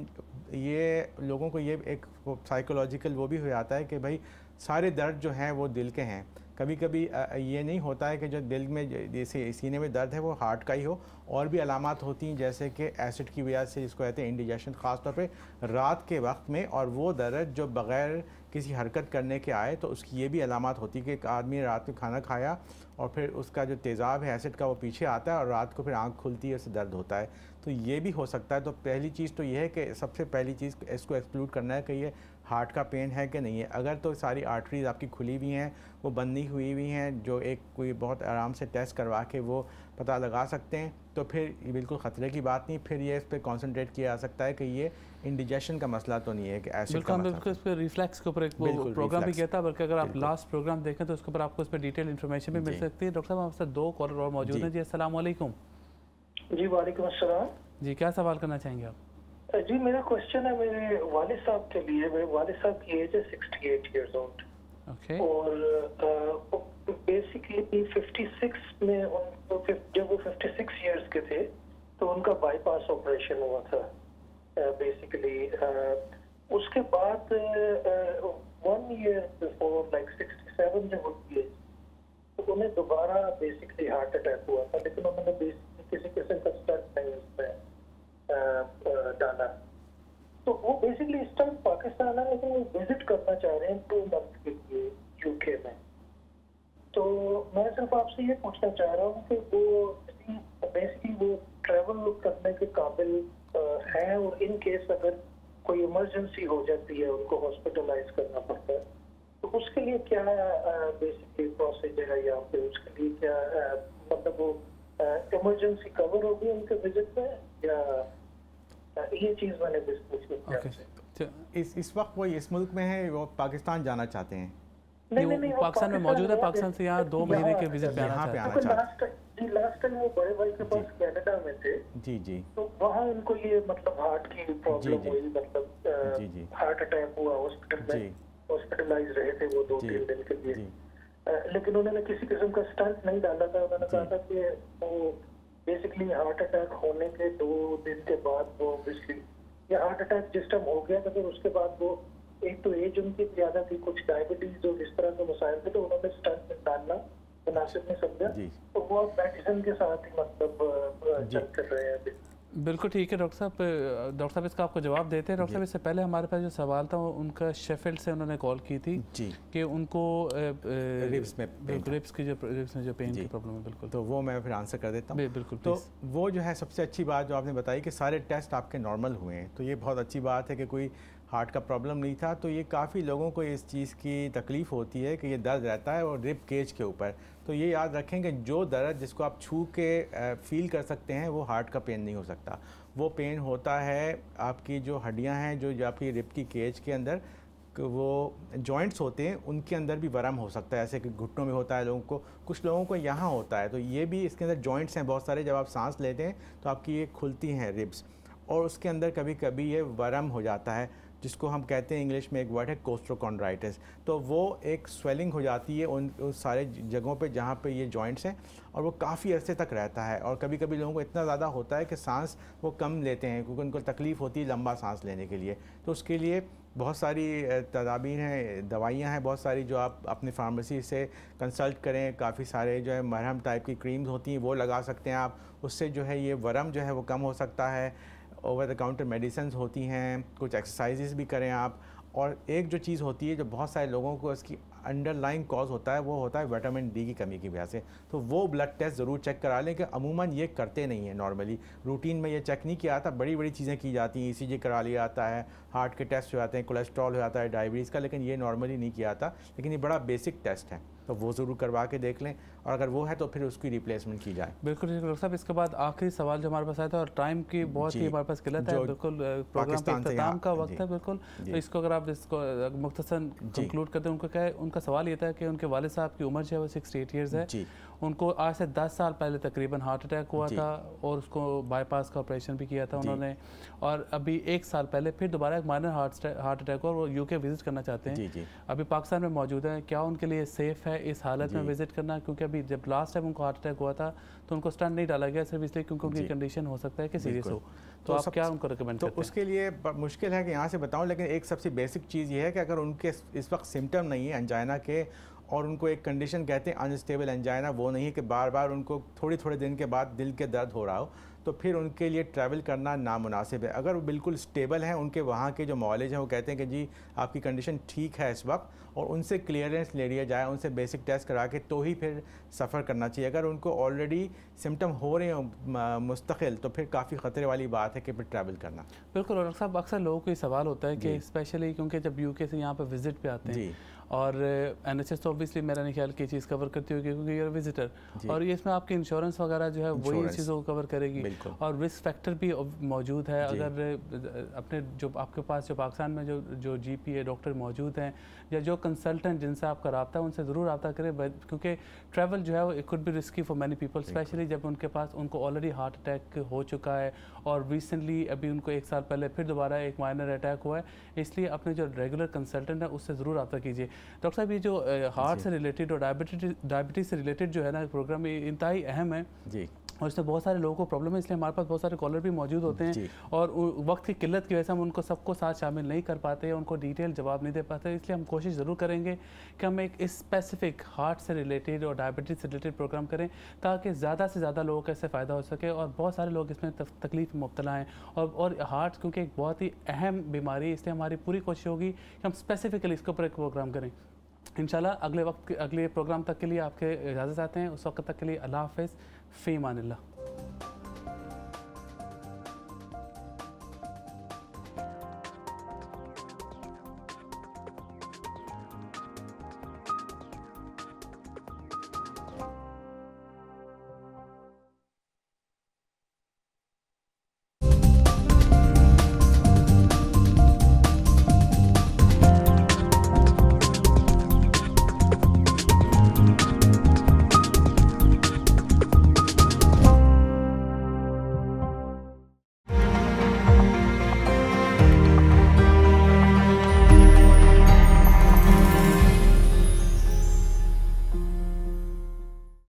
ये लोगों को ये एक साइकोलॉजिकल वो भी हो जाता है कि भाई सारे दर्द जो हैं वो दिल के हैं। कभी कभी ये नहीं होता है कि जो दिल में जैसे सीने में दर्द है वो हार्ट का ही हो, और भी अलामात होती हैं जैसे कि एसिड की वजह से जिसको कहते हैं इंडिजेशन, ख़ासतौर पे रात के वक्त में, और वो दर्द जो बग़ैर किसी हरकत करने के आए तो उसकी ये भी अलामात होती है कि एक आदमी रात में खाना खाया और फिर उसका जो तेज़ाब है एसिड का वो पीछे आता है और रात को फिर आँख खुलती है, उससे दर्द होता है। तो ये भी हो सकता है। तो पहली चीज़ तो ये है कि सबसे पहली चीज़ इसको एक्सक्लूड करना है कि ये हार्ट का पेन है कि नहीं है। अगर तो सारी आर्टरीज आपकी खुली हुई हैं, वो बंदी हुई हुई हैं, जो एक कोई बहुत आराम से टेस्ट करवा के वो पता लगा सकते हैं, तो फिर ये बिल्कुल ख़तरे की बात नहीं। फिर ये इस पर कॉन्सनट्रेट किया जा सकता है कि ये इंडिजेशन का मसला तो नहीं है कि एसिड का मसला। बिल्कुल, इस पर रिफ्लेक्स के ऊपर एक प्रोग्राम भी किया था, बल्कि अगर आप लास्ट प्रोग्राम देखें तो उसके ऊपर आपको इस पर डिटेल इन्फॉर्मेशन भी मिल सकती है। डॉक्टर साहब, आपसे 2 कॉलर और मौजूद हैं। जी अस्सलाम वालेकुम। जी वालेकुम अस्सलाम। जी, क्या सवाल करना चाहेंगे आप? जी मेरा क्वेश्चन है मेरे वालिद साहब के लिए। मेरे वालिद साहब की एज है 68 इयर्स ओल्ड। ओके। और बेसिकली 56 में उनको, जब वो 56 इयर्स के थे तो उनका बाईपास ऑपरेशन हुआ था बेसिकली। उसके बाद 1 ईयर बिफोर, लाइक 67 जब उनकी एज, तो उन्हें दोबारा बेसिकली हार्ट अटैक हुआ था, लेकिन उन्होंने बेसिकली किसी किस्म का स्टंट नहीं उसमें डाला। तो वो बेसिकली इस टाइम पाकिस्तान है, लेकिन वो विजिट करना चाह रहे हैं 2 मंथ के लिए यूके में। तो मैं सिर्फ आपसे ये पूछना चाह रहा हूँ कि वो बेसिकली वो ट्रैवल करने के काबिल है, और इन केस अगर कोई इमरजेंसी हो जाती है, उनको हॉस्पिटलाइज करना पड़ता है, तो उसके लिए क्या बेसिकली प्रोसीजर है यहाँ पे? उसके लिए क्या मतलब वो इमरजेंसी कवर होगी उनके विजिट में, या ये चीज़ मैंने इस वक्त वो इस मुल्क में है, वो पाकिस्तान जाना चाहते हैं? नहीं, पाकिस्तान में मौजूद है, पाकिस्तान से यहाँ 2 महीने के विजिट पे आना चाहते हैं। लास्ट टाइम वो बड़े भाई के पास कनाडा में थे। जी। तो वहाँ उनको ये मतलब हार्ट की प्रॉब्लम हुई, मतलब हार्ट अटैक हुआ, हॉस्पिटल में हॉस्पिटलाइज रहे थे वो 2-3 दिन के लिए। लेकिन उन्होंने किसी किस्म का स्टंट नहीं डाला था। उन्होंने कहा था कि वो बेसिकली हार्ट अटैक होने के 2 दिन के बाद वो ऑब्वियसली, या हार्ट अटैक जिस टाइम हो गया था, फिर उसके बाद वो एक तो एज उनकी ज़्यादा थी, कुछ डायबिटीज और इस तरह के मसाइल थे, तो उन्होंने स्टंट डालना मुनासिब नहीं समझा, तो वो मेडिसिन के साथ ही मतलब चल कर रहे हैं। बिल्कुल ठीक है डॉक्टर साहब इसका आपको जवाब देते हैं। डॉक्टर साहब, इससे पहले हमारे पास जो सवाल था उनका शेफील्ड से उन्होंने कॉल की थी कि उनको रिब्स की जो पेन की प्रॉब्लम है। बिल्कुल, तो वो मैं फिर आंसर कर देता हूँ। बिल्कुल। तो वो जो है सबसे अच्छी बात जो आपने बताई कि सारे टेस्ट आपके नॉर्मल हुए हैं, तो ये बहुत अच्छी बात है कि कोई हार्ट का प्रॉब्लम नहीं था। तो ये काफ़ी लोगों को इस चीज़ की तकलीफ़ होती है कि ये दर्द रहता है और रिब केज के ऊपर। तो ये याद रखें कि जो दर्द जिसको आप छू के फील कर सकते हैं वो हार्ट का पेन नहीं हो सकता। वो पेन होता है आपकी जो हड्डियां हैं, जो आपकी रिब की केज के अंदर वो जॉइंट्स होते हैं, उनके अंदर भी वरम हो सकता है। ऐसे कि घुटनों में होता है लोगों को, कुछ लोगों को यहाँ होता है। तो ये भी इसके अंदर जॉइंट्स हैं बहुत सारे। जब आप सांस लेते हैं तो आपकी ये खुलती हैं रिब्स, और उसके अंदर कभी कभी ये वरम हो जाता है, जिसको हम कहते हैं इंग्लिश में एक वर्ड है कोस्ट्रोकॉन्ड्राइटिस। तो वो एक स्वेलिंग हो जाती है उन सारे जगहों पे जहाँ पे ये जॉइंट्स हैं, और वो काफ़ी अरसे तक रहता है। और कभी कभी लोगों को इतना ज़्यादा होता है कि सांस वो कम लेते हैं, क्योंकि उनको तकलीफ़ होती है लंबा सांस लेने के लिए। तो उसके लिए बहुत सारी तदाबीर हैं, दवाइयाँ हैं बहुत सारी, जो आप अपनी फार्मेसी से कंसल्ट करें। काफ़ी सारे जो है मरहम टाइप की क्रीम्स होती हैं, वो लगा सकते हैं आप। उससे जो है ये वरम जो है वो कम हो सकता है। ओवर द काउंटर मेडिसिन होती हैं, कुछ एक्सरसाइजेस भी करें आप। और एक जो चीज़ होती है जो बहुत सारे लोगों को इसकी अंडरलाइंग कॉज होता है, वो होता है विटामिन डी की कमी की वजह से। तो वो ब्लड टेस्ट ज़रूर चेक करा लें, कि अमूमन ये करते नहीं हैं नॉर्मली, रूटीन में ये चेक नहीं किया जाता। बड़ी बड़ी चीज़ें की जाती हैं, ECG करा लिया जाता है, हार्ट के टेस्ट हो जाते हैं, कोलेस्ट्रॉल हो जाता है, डायबिटीज़ का, लेकिन ये नॉर्मली नहीं किया जाता। लेकिन ये बड़ा बेसिक टेस्ट है, तो वो ज़रूर करवा के देख लें, और अगर वो है तो फिर उसकी रिप्लेसमेंट की जाए। बिल्कुल डॉक्टर साहब, इसके बाद आखिरी सवाल जो हमारे पास आया था, और टाइम की बहुत ही हमारे पास किल्लत है, बिल्कुल प्रोग्राम के इख्तिताम का वक्त है बिल्कुल। तो इसको अगर आप इसको मुख्तसर कंक्लूड करते हैं, उनका क्या है, उनका सवाल ये था कि उनके वालिद साहब की उम्र जो है वो 68 ईयर्स है। उनको आज से 10 साल पहले तकरीबन हार्ट अटैक हुआ था, और उसको बाईपास का ऑपरेशन भी किया था उन्होंने, और अभी 1 साल पहले फिर दोबारा एक माइनर हार्ट अटैक और वो यूके विजिट करना चाहते हैं। अभी पाकिस्तान में मौजूद है, क्या उनके लिए सेफ़ है इस हालत में विजिट करना? क्योंकि अभी जब लास्ट टाइम उनको हार्ट अटैक हुआ था तो उनको स्टंट नहीं डाला गया, सिर्फ इसलिए क्योंकि उनकी कंडीशन हो सकता है कि सीरियस हो। तो आप क्या उनको रिकमेंड करते हैं? उसके लिए मुश्किल है कि यहाँ से बताऊँ, लेकिन एक सबसे बेसिक चीज़ ये है कि अगर उनके इस वक्त सिम्टम नहीं है अंजाइना के, और उनको एक कंडीशन कहते हैं अनस्टेबल एंजाइना, वो नहीं है कि बार बार उनको थोड़े थोड़े दिन के बाद दिल के दर्द हो रहा हो, तो फिर उनके लिए ट्रैवल करना नामुनासिब है। अगर वो बिल्कुल स्टेबल हैं, उनके वहाँ के जो मॉलेज हैं वो कहते हैं कि जी आपकी कंडीशन ठीक है इस वक्त, और उनसे क्लियरेंस ले लिया जाए, उनसे बेसिक टेस्ट करा के तो ही फिर सफ़र करना चाहिए। अगर उनको ऑलरेडी सिम्टम हो रहे हो मुस्तकिल, तो फिर काफ़ी ख़तरे वाली बात है कि फिर ट्रैवल करना। बिल्कुल। और साहब अक्सर लोगों को ये सवाल होता है कि स्पेशली क्योंकि जब यूके से यहाँ पर विज़िट पे आते हैं, और NHS तो ऑब्वियसली मेरा नहीं ख्याल की चीज़ कवर करती होगी क्योंकि यूर विजिटर, और ये इसमें आपकी इंश्योरेंस वगैरह जो है वही चीज़ों को कवर करेगी, और रिस्क फैक्टर भी मौजूद है। अगर अपने जो आपके पास जो पाकिस्तान में जो GP है, डॉक्टर मौजूद हैं, या जो कंसल्टेंट जिनसे आपका रब्ता है उनसे ज़रूर रब्ता करें, क्योंकि ट्रैवल जो है वो it could be risky for many people, specially जब उनको ऑलरेडी हार्ट अटैक हो चुका है, और रिसेंटली अभी उनको 1 साल पहले फिर दोबारा एक माइनर अटैक हुआ है। इसलिए अपने जो रेगुलर कंसल्टेंट है उससे ज़रूर रब्ता कीजिए। डॉक्टर साहब, ये जो हार्ट से रिलेटेड और डायबिटीज़ से रिलेटेड जो है ना प्रोग्राम, ये इंतहाई अहम है जी, और इसमें बहुत सारे लोगों को प्रॉब्लम है, इसलिए हमारे पास बहुत सारे कॉलर भी मौजूद होते हैं, और वक्त की किल्लत की वजह से हम उनको सबको साथ शामिल नहीं कर पाते, उनको डिटेल जवाब नहीं दे पाते। इसलिए हम कोशिश ज़रूर करेंगे कि हम एक स्पेसिफिक हार्ट से रिलेटेड और डायबिटीज़ से रिलेटेड प्रोग्राम करें, ताकि ज़्यादा से ज़्यादा लोगों को इससे फ़ायदा हो सके। और बहुत सारे लोग इसमें तकलीफ में मुब्तला हैं, और हार्ट क्योंकि एक बहुत ही अहम बीमारी है, इसलिए हमारी पूरी कोशिश होगी कि हम स्पेसिफिकली इसके ऊपर एक प्रोग्राम करें। इंशाल्लाह अगले प्रोग्राम तक के लिए आपके इजाज़त चाहते हैं। उस वक्त तक के लिए अल्लाह हाफ़िज़, फ़ी अमानिल्लाह।